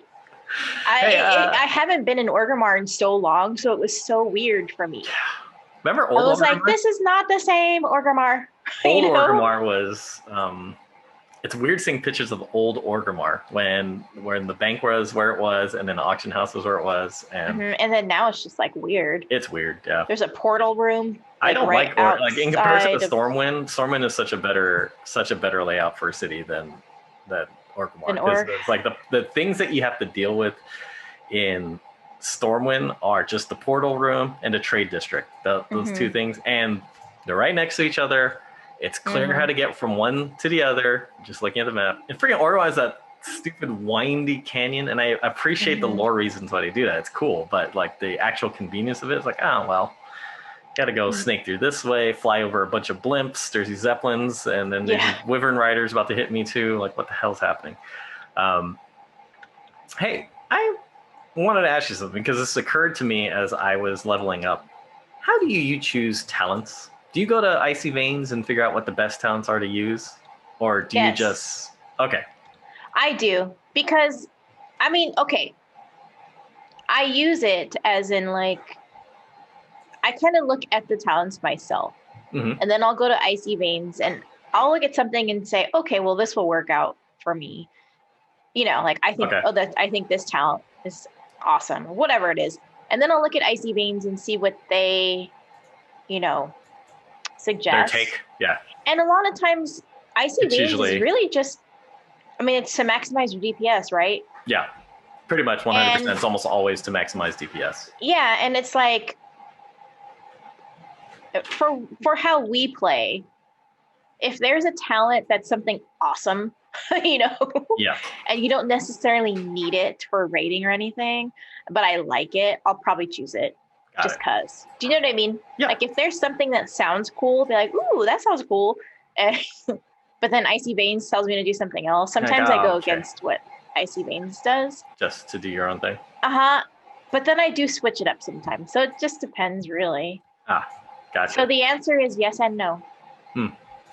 I haven't been in Orgrimmar in so long, so it was so weird for me. Remember old Orgrimmar? I was like, this is not the same Orgrimmar. Old Orgrimmar was... it's weird seeing pictures of old Orgrimmar when the bank was where it was and then the auction house was where it was. And then now it's just like weird. It's weird, yeah. There's a portal room. I don't like in comparison to Stormwind. Stormwind is such a better layout for a city than Orgrimmar. Because it's like the things that you have to deal with in Stormwind are just the portal room and the trade district. Those two things, and they're right next to each other. It's clear how to get from one to the other, just looking at the map. And freaking Orgrimmar is that stupid windy canyon, and I appreciate the lore reasons why they do that. It's cool, but like the actual convenience of it is like, oh well, gotta go snake through this way, fly over a bunch of blimps. There's these zeppelins, and then there's these wyvern riders about to hit me too. Like, what the hell's happening? Hey, I wanted to ask you something because this occurred to me as I was leveling up. How do you choose talents? Do you go to Icy Veins and figure out what the best talents are to use? Or do you just... Okay. I do. Because, I mean, okay. I use it as in, like... I kind of look at the talents myself. And then I'll go to Icy Veins and I'll look at something and say, okay, well, this will work out for me. You know, like, I think, I think this talent is awesome. Or whatever it is. And then I'll look at Icy Veins and see what they, suggest. Their take, yeah. And a lot of times, Icy Veins is really just, I mean, it's to maximize your DPS, right? Yeah, pretty much 100%. It's almost always to maximize DPS. Yeah, and it's like, for how we play, if there's a talent that's something awesome, yeah, and you don't necessarily need it for rating or anything, but I like it, I'll probably choose it. Just because. Do you know what I mean? Yeah. Like if there's something that sounds cool, be like, ooh, that sounds cool. But then Icy Veins tells me to do something else. Sometimes I go against what Icy Veins does. Just to do your own thing. But then I do switch it up sometimes. So it just depends, really. Gotcha. So the answer is yes and no.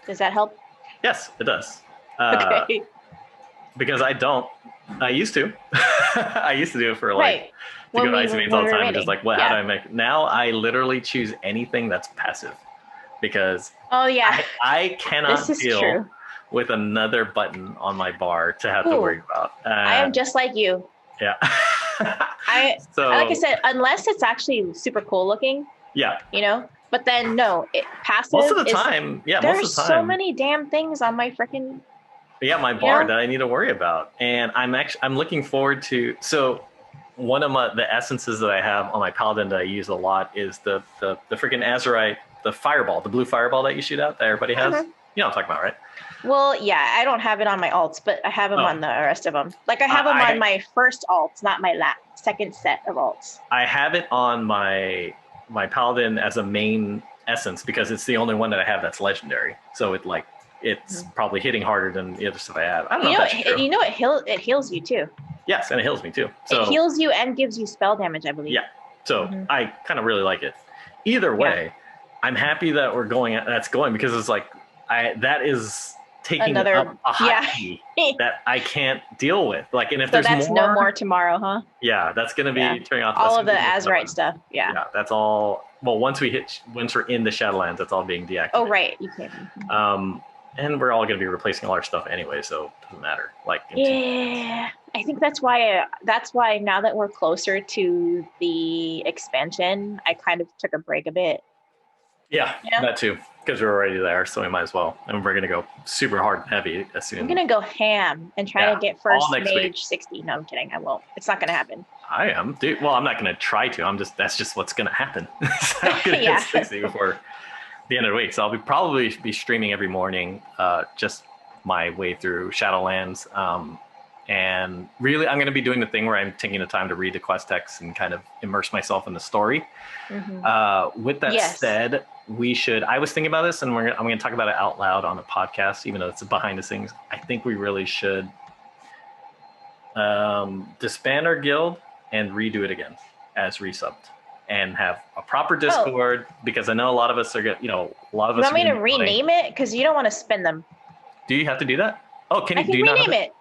Does that help? Yes, it does. Okay. Because I used to. I used to do it for like... To go to Icy Veins all the time, just like, how do I make... Now I literally choose anything that's passive. Because I cannot deal with another button on my bar to have to worry about. I am just like you. Yeah. Like I said, unless it's actually super cool looking. Yeah. But then no, passive. Most of the time, there's so many damn things on my freaking. Yeah, my bar that I need to worry about, and I'm looking forward to. So one of the essences that I have on my paladin that I use a lot is the freaking Azurite, the fireball, the blue fireball that you shoot out that everybody has. You know what I'm talking about, right? Well, yeah, I don't have it on my alts, but I have them on the rest of them. Like I have them on my first alts, not my second set of alts. I have it on my paladin as a main essence because it's the only one that I have that's legendary. So it's probably hitting harder than the other stuff I have. I don't know if that's true. It heals you too. Yes, and it heals me too. So it heals you and gives you spell damage, I believe. Yeah. So I kind of really like it. Either way, I'm happy that that's going because it's like that is taking Another- up a yeah. hotkey that I can't deal with. Like, and if So there's that's more, no more tomorrow, huh? yeah, that's gonna be Yeah. turning off All that's of the gonna be Azurite stuff. Yeah. Yeah, that's all. Well, once we're in the Shadowlands, that's all being deactivated. Oh, right. You can't. And we're all going to be replacing all our stuff anyway, so it doesn't matter. Like, Yeah, I think that's why now that we're closer to the expansion, I kind of took a break a bit. Yeah, that too, because we're already there, so we might as well. And we're going to go super hard and heavy as soon. I'm gonna go ham and try to get first mage 60. No, I'm kidding. I won't. It's not gonna happen. I am, dude. Well, I'm not going to try to. That's just what's going to happen. So I'm going to get 60 before the end of the week. So I'll probably be streaming every morning, just my way through Shadowlands. And really, I'm going to be doing the thing where I'm taking the time to read the quest text and kind of immerse myself in the story. With that said, I was thinking about this, and I'm going to talk about it out loud on a podcast, even though it's behind the scenes. I think we really should disband our guild and redo it again as Resubbed. And have a proper Discord, because I know a lot of us are going to, a lot of us. You want me to rename it? Because you don't want to spend them. Do you have to do that? Oh, can you? I can rename it.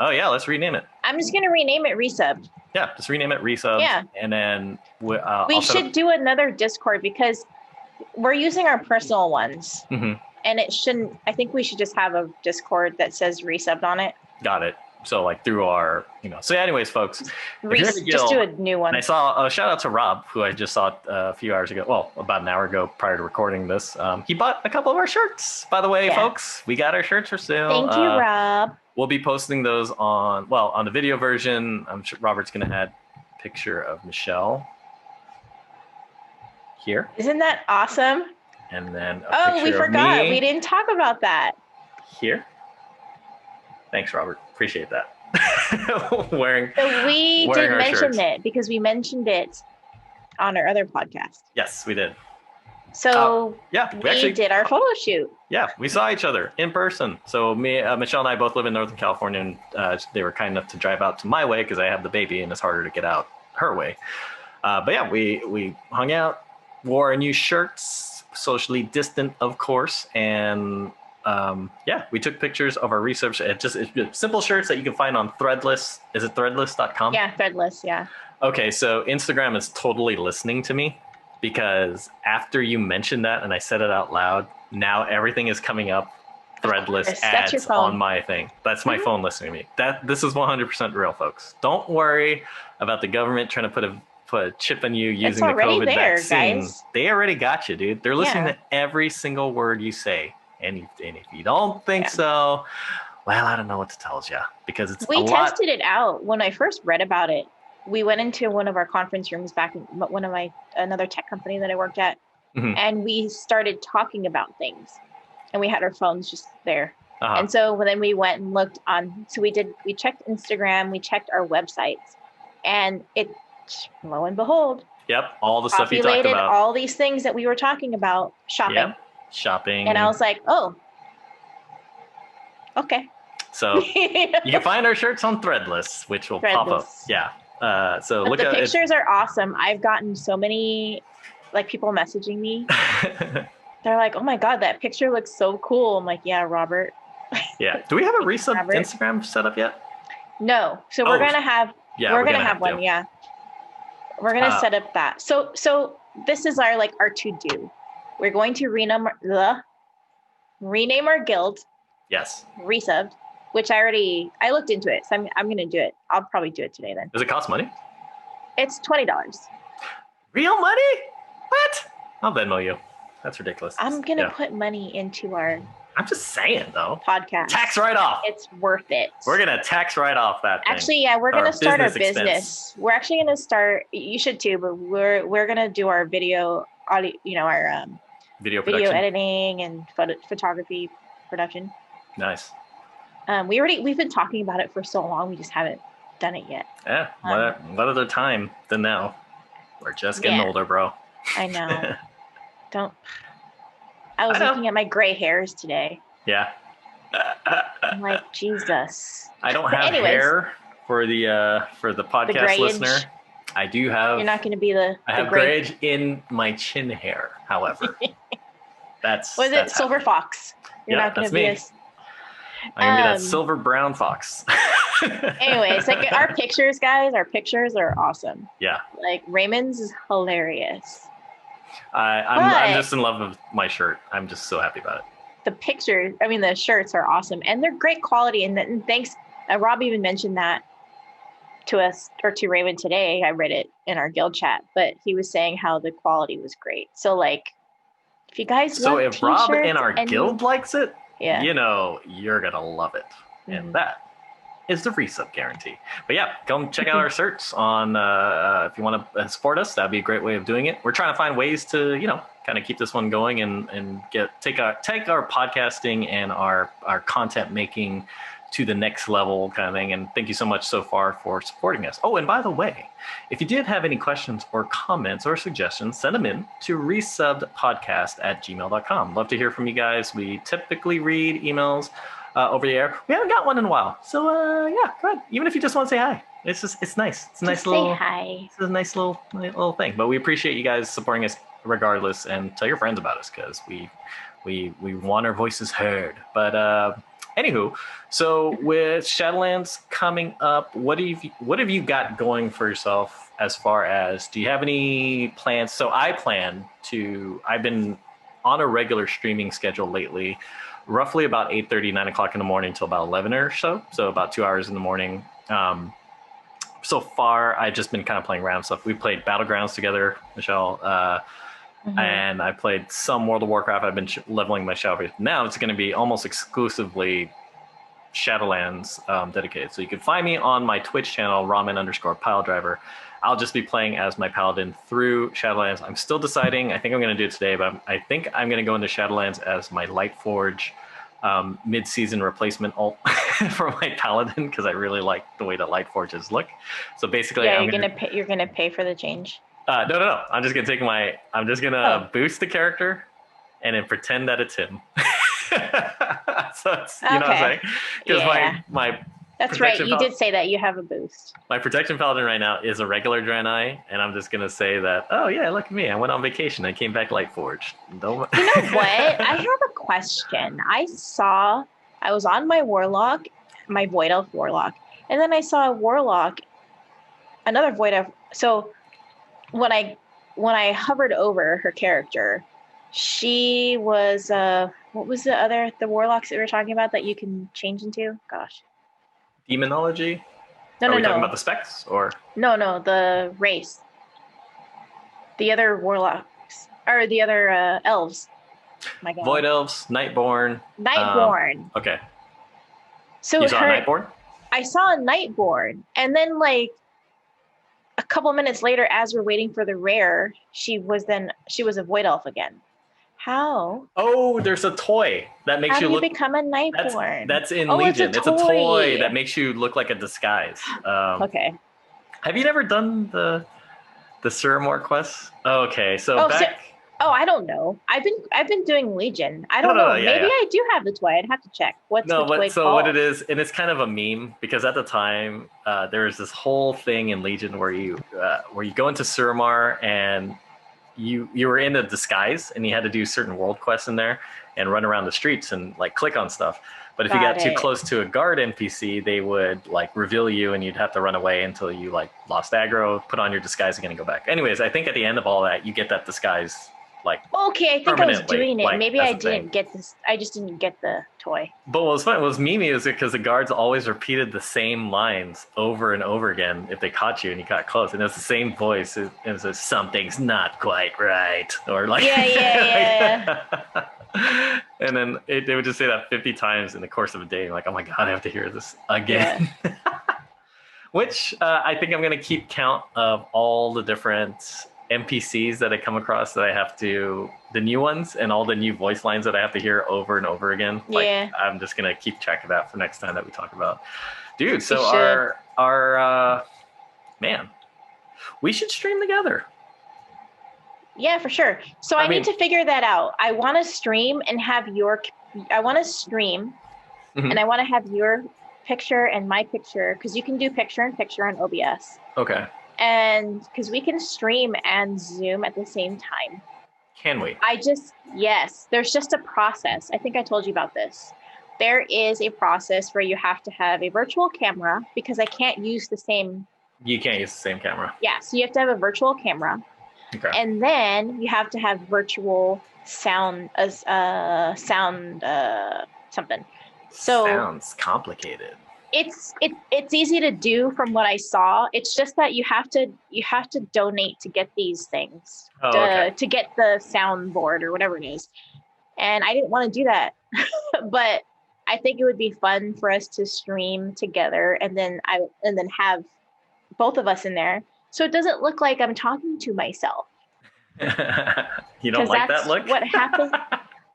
Oh yeah, let's rename it. I'm just going to rename it Resubbed. Yeah, just rename it Resubbed. Yeah. And then we should do another Discord, because we're using our personal ones. And it shouldn't, I think we should just have a Discord that says Resubbed on it. Got it. So like through our, So anyways, folks, just do a new one. And I saw a shout out to Rob, who I just saw a few hours ago. Well, about an hour ago prior to recording this. He bought a couple of our shirts, by the way, folks. We got our shirts for sale. Thank you, Rob. We'll be posting those on the video version. I'm sure Robert's going to add a picture of Michelle here. Isn't that awesome? And then we forgot. We didn't talk about that. Here. Thanks, Robert. Appreciate that. We did mention it because we mentioned it on our other podcast. Yes, we did. So we did our photo shoot. Yeah, we saw each other in person. So Michelle and I both live in Northern California, and they were kind enough to drive out to my way because I have the baby and it's harder to get out her way. But yeah, we hung out, wore our new shirts, socially distant, of course, and we took pictures of our research. It's simple shirts that you can find on Threadless. Is it threadless.com? Yeah, Threadless, yeah. Okay, so Instagram is totally listening to me, because after you mentioned that and I said it out loud, now everything is coming up Threadless ads on my thing. That's my phone listening to me. This is 100% real, folks. Don't worry about the government trying to put a chip in you using the COVID vaccine. Guys. They already got you, dude. They're listening to every single word you say. And if you don't think so, well, I don't know what to tell you, because we tested it out. When I first read about it, we went into one of our conference rooms back in another tech company that I worked at, and we started talking about things, and we had our phones just there. And so then we went and looked on. So we checked Instagram, we checked our websites, and it, lo and behold, all the stuff you talked about, all these things that we were talking about, shopping. And I was like, oh, okay. So you can find our shirts on Threadless, which will pop up. Yeah. So look at the pictures are awesome. I've gotten so many people messaging me. They're like, oh my God, that picture looks so cool. I'm like, yeah, Robert. Yeah. Do we have a Resubbed Instagram set up yet? No. So we're going to have, we're going to have one. Yeah. We're going to set up that. So this is our to-do. We're going to rename our guild. Yes. Resubbed, which I looked into it. So I'm going to do it. I'll probably do it today then. Does it cost money? It's $20. Real money? What? I'll Venmo you. That's ridiculous. I'm going to put money into our... I'm just saying, though. Podcast. Tax write-off. It's worth it. We're going to tax write-off that thing. Actually, yeah, we're going to start our business. We're actually going to start... You should too, but we're going to do our video, audio, our... Video editing and photography production. Nice. We've been talking about it for so long. We just haven't done it yet. Yeah. What other time than now? We're just getting older, bro. I know. I was looking at my gray hairs today. Yeah. I'm like, Jesus. I don't have hair for the podcast listener. I do have. You're not going to be I have grayage in my chin hair, however. Was it Silver Fox? You're not going to be I'm gonna be that silver brown fox. Anyways, like our pictures, guys, our pictures are awesome. Yeah. Like Raymond's is hilarious. I'm just in love with my shirt. I'm just so happy about it. The pictures, I mean, the shirts are awesome and they're great quality. And thanks, Rob even mentioned that to us or to Raymond today. I read it in our guild chat, but he was saying how the quality was great. So like, if you guys love if Rob in our guild likes it, yeah, you know, you're gonna love it. And that is the resub guarantee. But yeah, come check out our shirts on if you want to support us. That'd be a great way of doing it. We're trying to find ways to, you know, kind of keep this one going and take our podcasting and our content making to the next level kind of thing. And thank you so much so far for supporting us. Oh, and by the way, if you did have any questions or comments or suggestions, send them in to resubbedpodcast@gmail.com. Love to hear from you guys. We typically read emails over the air. We haven't got one in a while. So yeah, go ahead. Even if you just want to say hi. It's nice. It's a nice little hi. It's a nice little thing. But we appreciate you guys supporting us regardless, and tell your friends about us because we want our voices heard. But anywho, so with Shadowlands coming up, what have you got going for yourself as far as, do you have any plans? So I've been on a regular streaming schedule lately, roughly about 8:30, 9 o'clock in the morning until about 11 or so about 2 hours in the morning. So far, I've just been kind of playing random stuff. We played Battlegrounds together, Michelle, and I played some World of Warcraft. I've been leveling my Shadowpriest. Now it's going to be almost exclusively Shadowlands dedicated. So you can find me on my Twitch channel, ramen_piledriver. I'll just be playing as my paladin through Shadowlands. I'm still deciding. I think I'm going to do it today, but I think I'm going to go into Shadowlands as my Lightforge mid-season replacement ult for my paladin because I really like the way that Lightforges look. So basically, yeah, you're gonna pay for the change. No. I'm just gonna boost the character and then pretend that it's him. So it's, you know what I'm saying? Because my that's right. You did say that you have a boost. My protection paladin right now is a regular Draenei, and I'm just gonna say that. Oh yeah, look at me! I went on vacation. I came back Lightforged. You know what? I have a question. I was on my warlock, my void elf warlock, and then I saw a warlock, another void elf. So when I hovered over her character, she was what was the warlocks that we were talking about that you can change into? Gosh. Demonology? No, Are we talking about the specs or? No, the race. The other warlocks or the other elves. My God. Void elves, Nightborn. Nightborn. Okay. So you saw a Nightborn? I saw a Nightborn, and then like a couple minutes later, as we're waiting for the rare, she was a void elf again. How? Oh, there's a toy that makes you look. How do you become a Nightborn? That's in Legion. It's a toy that makes you look like a disguise. Okay. Have you never done the Suramore quest? Okay, I don't know. I've been doing Legion. I don't know. Maybe I do have the toy. I'd have to check. What's the toy called? What it is, and it's kind of a meme because at the time there was this whole thing in Legion where you go into Suramore and you were in a disguise and you had to do certain world quests in there and run around the streets and like click on stuff. But if you got too close to a guard NPC, they would like reveal you and you'd have to run away until you like lost aggro, put on your disguise again and go back. Anyways, I think at the end of all that, you get that disguise like okay, I think I was doing it. Like, maybe I didn't get this. I just didn't get the toy. But what was fun was Mimi is because the guards always repeated the same lines over and over again if they caught you and you got close, and it's the same voice. And it says something's not quite right, or like yeah. And then they would just say that 50 times in the course of a day. Like, oh my God, I have to hear this again. Yeah. Which I think I'm going to keep count of all the different NPCs that I come across that I have to, the new ones and all the new voice lines that I have to hear over and over again. Like, I'm just going to keep track of that for next time that we talk about. Dude, so our man, we should stream together. Yeah, for sure. So I need to figure that out. I want to stream and have and I want to have your picture and my picture, because you can do picture in picture on OBS. Okay. And because we can stream and Zoom at the same time. Can we? Yes, there's just a process. I think I told you about this. there is a process where you have to have a virtual camera because I can't use the same. You can't use the same camera. Yeah, so you have to have a virtual camera. Okay. And then you have to have virtual sound something. So sounds complicated. It's easy to do from what I saw. It's just that you have to donate to get these things to get the soundboard or whatever it is. And I didn't want to do that, but I think it would be fun for us to stream together and then have both of us in there. So it doesn't look like I'm talking to myself. You don't like that look? What happened?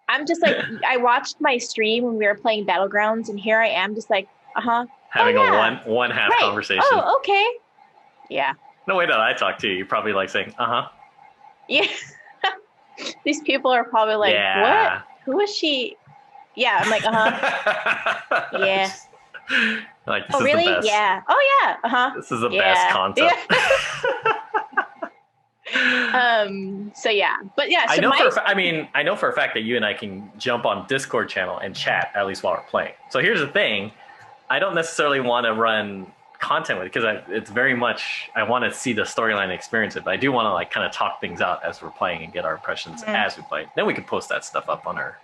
I'm just like, I watched my stream when we were playing Battlegrounds, and here I am just like, having a one half conversation. Oh, okay. Yeah. No way that I talk to you. You're probably like saying, Yeah. These people are probably like, what? Who is she? Yeah. I'm like, Yeah. Like, this is really? The best. Yeah. Oh yeah. This is the best content. So yeah, but yeah. So I know for a fact that you and I can jump on Discord channel and chat at least while we're playing. So here's the thing: I don't necessarily want to run content with it because it's very much I want to see the storyline and experience it, but I do want to like kind of talk things out as we're playing and get our impressions as we play. Then we can post that stuff up on our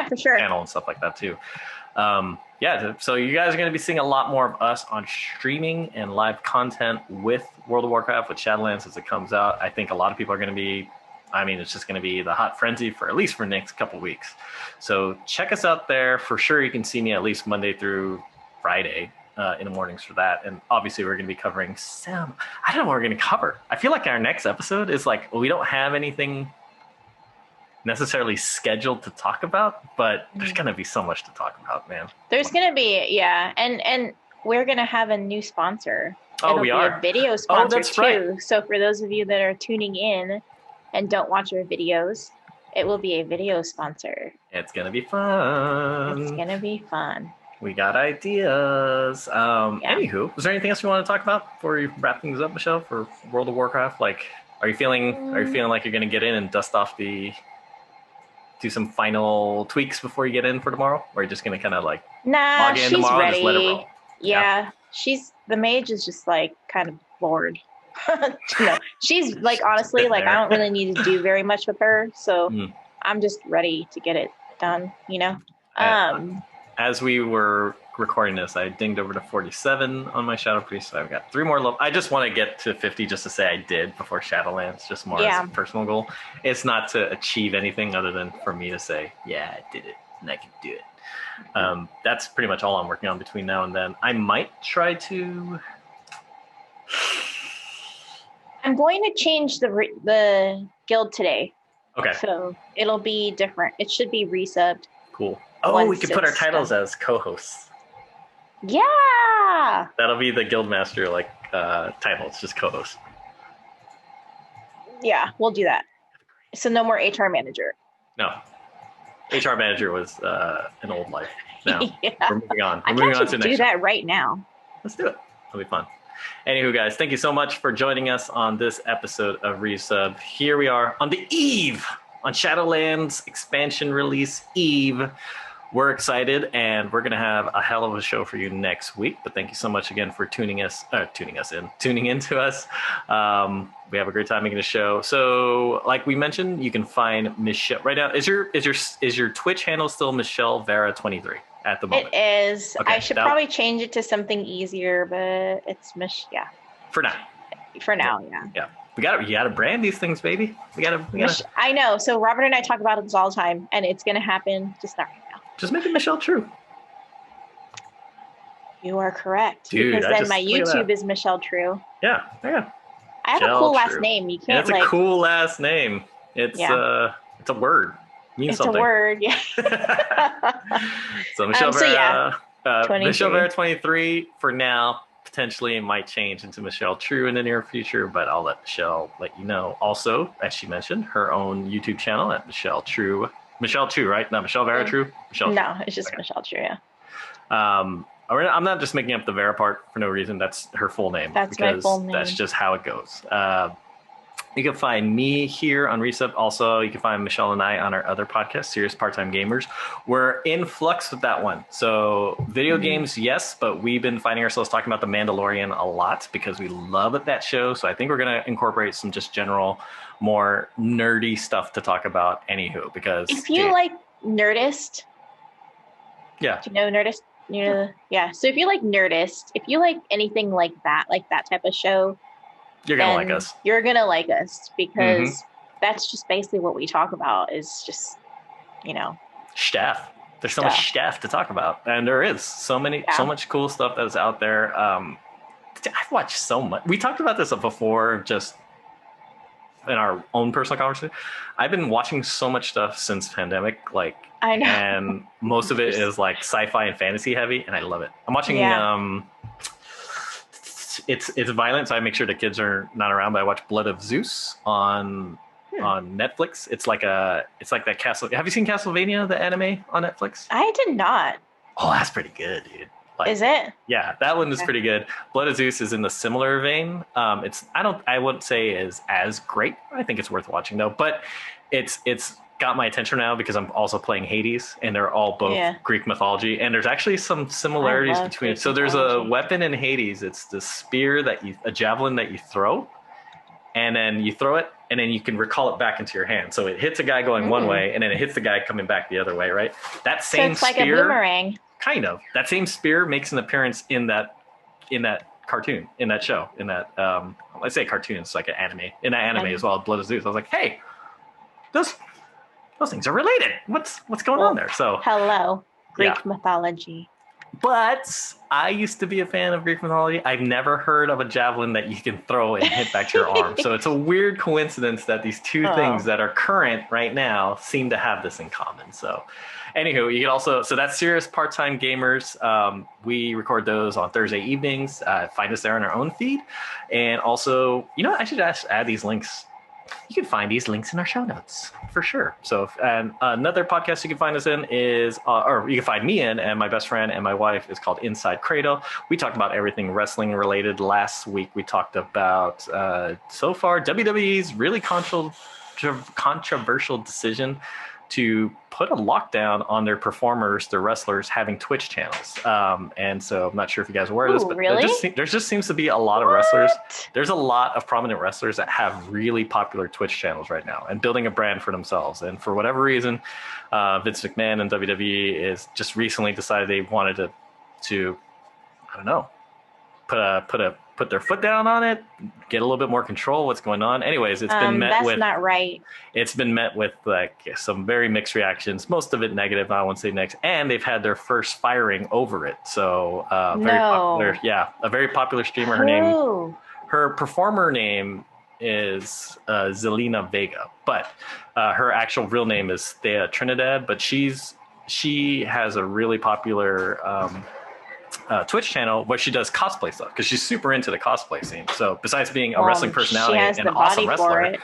for sure channel and stuff like that too. So you guys are going to be seeing a lot more of us on streaming and live content with World of Warcraft, with Shadowlands as it comes out. I think a lot of people are going to be, it's just going to be the hot frenzy for at least for the next couple of weeks. So check us out there. For sure, you can see me at least Monday through Friday in the mornings for that. And obviously, we're going to be covering some. I don't know what we're going to cover. I feel like our next episode is like, we don't have anything necessarily scheduled to talk about, but there's gonna be so much to talk about, man. There's gonna be, and we're gonna have a new sponsor. We are a video sponsor that's too. Right. So for those of you that are tuning in and don't watch our videos, it will be a video sponsor. It's gonna be fun. It's gonna be fun. We got ideas. Anywho, was there anything else you want to talk about before we wrap things up, Michelle, for World of Warcraft? Like, are you feeling like you're gonna get in and dust off do some final tweaks before you get in for tomorrow? Or are you just going to kind of like log in tomorrow ready. And just let it roll? Yeah. The mage is just like kind of bored. She's like, honestly, like I don't really need to do very much with her. So I'm just ready to get it done, As we were recording this, I dinged over to 47 on my shadowpriest. So I've got 3 more levels. I just want to get to 50 just to say I did before Shadowlands, just more as a personal goal. It's not to achieve anything other than for me to say, yeah, I did it and I can do it. That's pretty much all I'm working on between now and then. I might try to... I'm going to change the guild today. Okay. So it'll be different. It should be resubbed. Cool. We could put our titles as co-hosts. Yeah. That'll be the guildmaster title. It's just co-host. Yeah, we'll do that. So no more HR manager. No. HR manager was an old life. Now yeah. We're moving on. We're moving on to do that right now. Let's do it. It'll be fun. Anywho, guys, thank you so much for joining us on this episode of Resubbed. Here we are on the eve on Shadowlands expansion release eve. We're excited, and we're going to have a hell of a show for you next week. But thank you so much again for tuning into us. We have a great time making the show. So, like we mentioned, you can find Michelle right now. Is your Twitch handle still Michelle Vera 23 at the moment? It is. Okay, I should probably change it to something easier, but it's yeah. For now. For now, yeah. You gotta brand these things, baby. We gotta. I know. So Robert and I talk about this all the time, and it's gonna happen. Just not right now. Just make it Michelle True. You are correct. Dude, because then my YouTube is Michelle True. Yeah. I have a cool last name. You can't. It's a cool last name. It's a word. It means something. It's a word. Yeah. So Michelle Vera. Michelle Vera 23 for now. Potentially it might change into Michelle True in the near future, but I'll let Michelle let you know. Also, as she mentioned, her own YouTube channel at Michelle True. Michelle True, right? Not Michelle Vera True? Michelle No, it's just Michelle True, yeah. I'm not just making up the Vera part for no reason. That's her full name. That's my full name. That's just how it goes. You can find me here on Resubbed. Also, you can find Michelle and I on our other podcast, Serious Part-Time Gamers. We're in flux with that one. So video games, yes, but we've been finding ourselves talking about The Mandalorian a lot because we love that show. So I think we're going to incorporate some just general, more nerdy stuff to talk about anywho. Because if you like Nerdist, yeah, do you know Nerdist? Yeah. So if you like Nerdist, if you like anything like that type of show, you're gonna like us. You're gonna like us because that's just basically what we talk about. Is just staff. There's so much staff to talk about, and there is so much cool stuff that is out there. I've watched so much. We talked about this before, just in our own personal conversation. I've been watching so much stuff since pandemic, like I know, and most of it is like sci-fi and fantasy heavy, and I love it. I'm watching. It's violent, so I make sure the kids are not around. But I watch Blood of Zeus on Netflix. It's like that Castle. Have you seen Castlevania, the anime on Netflix? I did not. Oh, that's pretty good, dude. Like, is it? Yeah, that one is pretty good. Blood of Zeus is in the similar vein. I wouldn't say is as great. I think it's worth watching though. But it's got my attention now because I'm also playing Hades, and they're all both Greek mythology, and there's actually some similarities between it. So there's a weapon in Hades. It's the spear a javelin that you throw, and then you throw it, and then you can recall it back into your hand. So it hits a guy going one way, and then it hits the guy coming back the other way, right? That same so it's spear, like a boomerang. Kind of. That same spear makes an appearance in that cartoon, in that show, in that let's say cartoon. It's like an anime. In that anime as well, Blood of Zeus. I was like, hey, those things are related. What's going on there? So hello, Greek mythology. But I used to be a fan of Greek mythology. I've never heard of a javelin that you can throw and hit back to your arm. So it's a weird coincidence that these two things that are current right now seem to have this in common. So anywho, you can also, so that's Serious Part-Time Gamers. We record those on Thursday evenings. Find us there on our own feed. And also, I should add these links. You can find these links in our show notes for sure. So, and another podcast you can find us in is, or you can find me in, and my best friend and my wife is called Inside Cradle. We talk about everything wrestling related. Last week we talked about so far WWE's really controversial decision to put a lockdown on their performers, their wrestlers having Twitch channels. And so I'm not sure if you guys are aware of this, but there just seems to be a lot of wrestlers. There's a lot of prominent wrestlers that have really popular Twitch channels right now and building a brand for themselves. And for whatever reason, Vince McMahon and WWE is just recently decided they wanted to I don't know, put their foot down on it, get a little bit more control what's going on. Anyways, it's been met with, not right. It's been met with like some very mixed reactions, most of it negative. I won't say next, and they've had their first firing over it. So very popular, a very popular streamer. Her performer name is Zelina Vega, but her actual real name is Thea Trinidad. But she has a really popular Twitch channel where she does cosplay stuff because she's super into the cosplay scene. So besides being a wrestling personality and an awesome wrestler,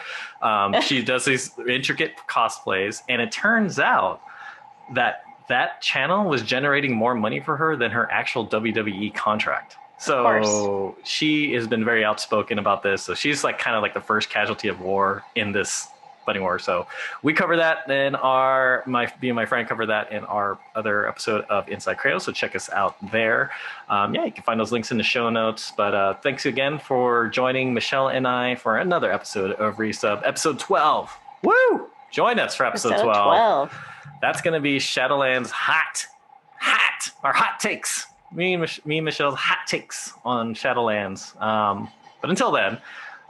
she does these intricate cosplays, and it turns out that channel was generating more money for her than her actual WWE contract. So she has been very outspoken about this. So she's like kind of like the first casualty of war in this fighting war. So we cover that in me and my friend cover that in our other episode of Inside Cradle. So check us out there. You can find those links in the show notes. But thanks again for joining Michelle and I for another episode of Resubbed, episode 12. Woo! Join us for episode 12. That's going to be Shadowlands hot takes. Me and Michelle's hot takes on Shadowlands. But until then,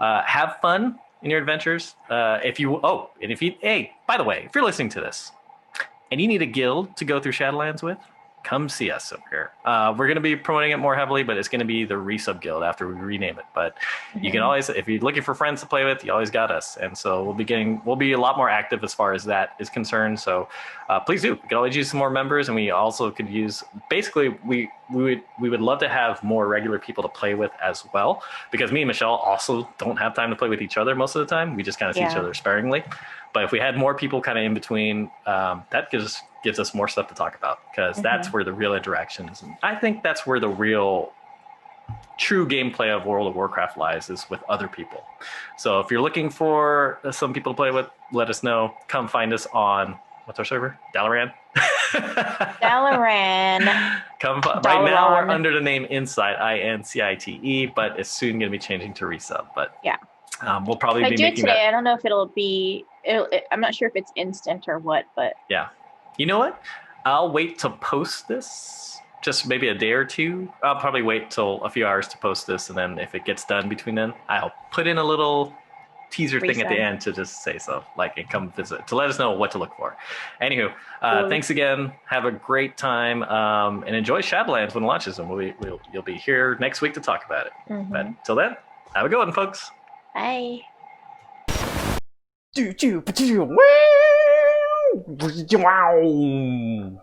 have fun in your adventures. By the way, if you're listening to this and you need a guild to go through Shadowlands with, come see us over here. We're going to be promoting it more heavily, but it's going to be the Resubbed Guild after we rename it. But you can always, if you're looking for friends to play with, you always got us. And so we'll be a lot more active as far as that is concerned. So please do. We could always use some more members, and we also could use, basically, we would love to have more regular people to play with as well, because me and Michelle also don't have time to play with each other most of the time. We just kind of see each other sparingly. But if we had more people kind of in between, that gives us more stuff to talk about, because that's where the real interactions, and I think that's where the real true gameplay of World of Warcraft lies is with other people. So if you're looking for some people to play with, let us know. Come find us on, what's our server? Dalaran? Dalaran. Right now we're under the name Incite, INCITE, but it's soon going to be changing to Resub. But yeah, we'll probably if be I do it making today, that. I don't know if it'll be. I'm not sure if it's instant or what, but yeah. You know what? I'll wait to post this, just maybe a day or two. I'll probably wait till a few hours to post this, and then if it gets done between then, I'll put in a little teaser thing at the end to just say so, like, and come visit to let us know what to look for. Anywho, thanks again. Have a great time, and enjoy Shadowlands when it launches, and you'll be here next week to talk about it. But till then, have a good one, folks. Bye. Wow.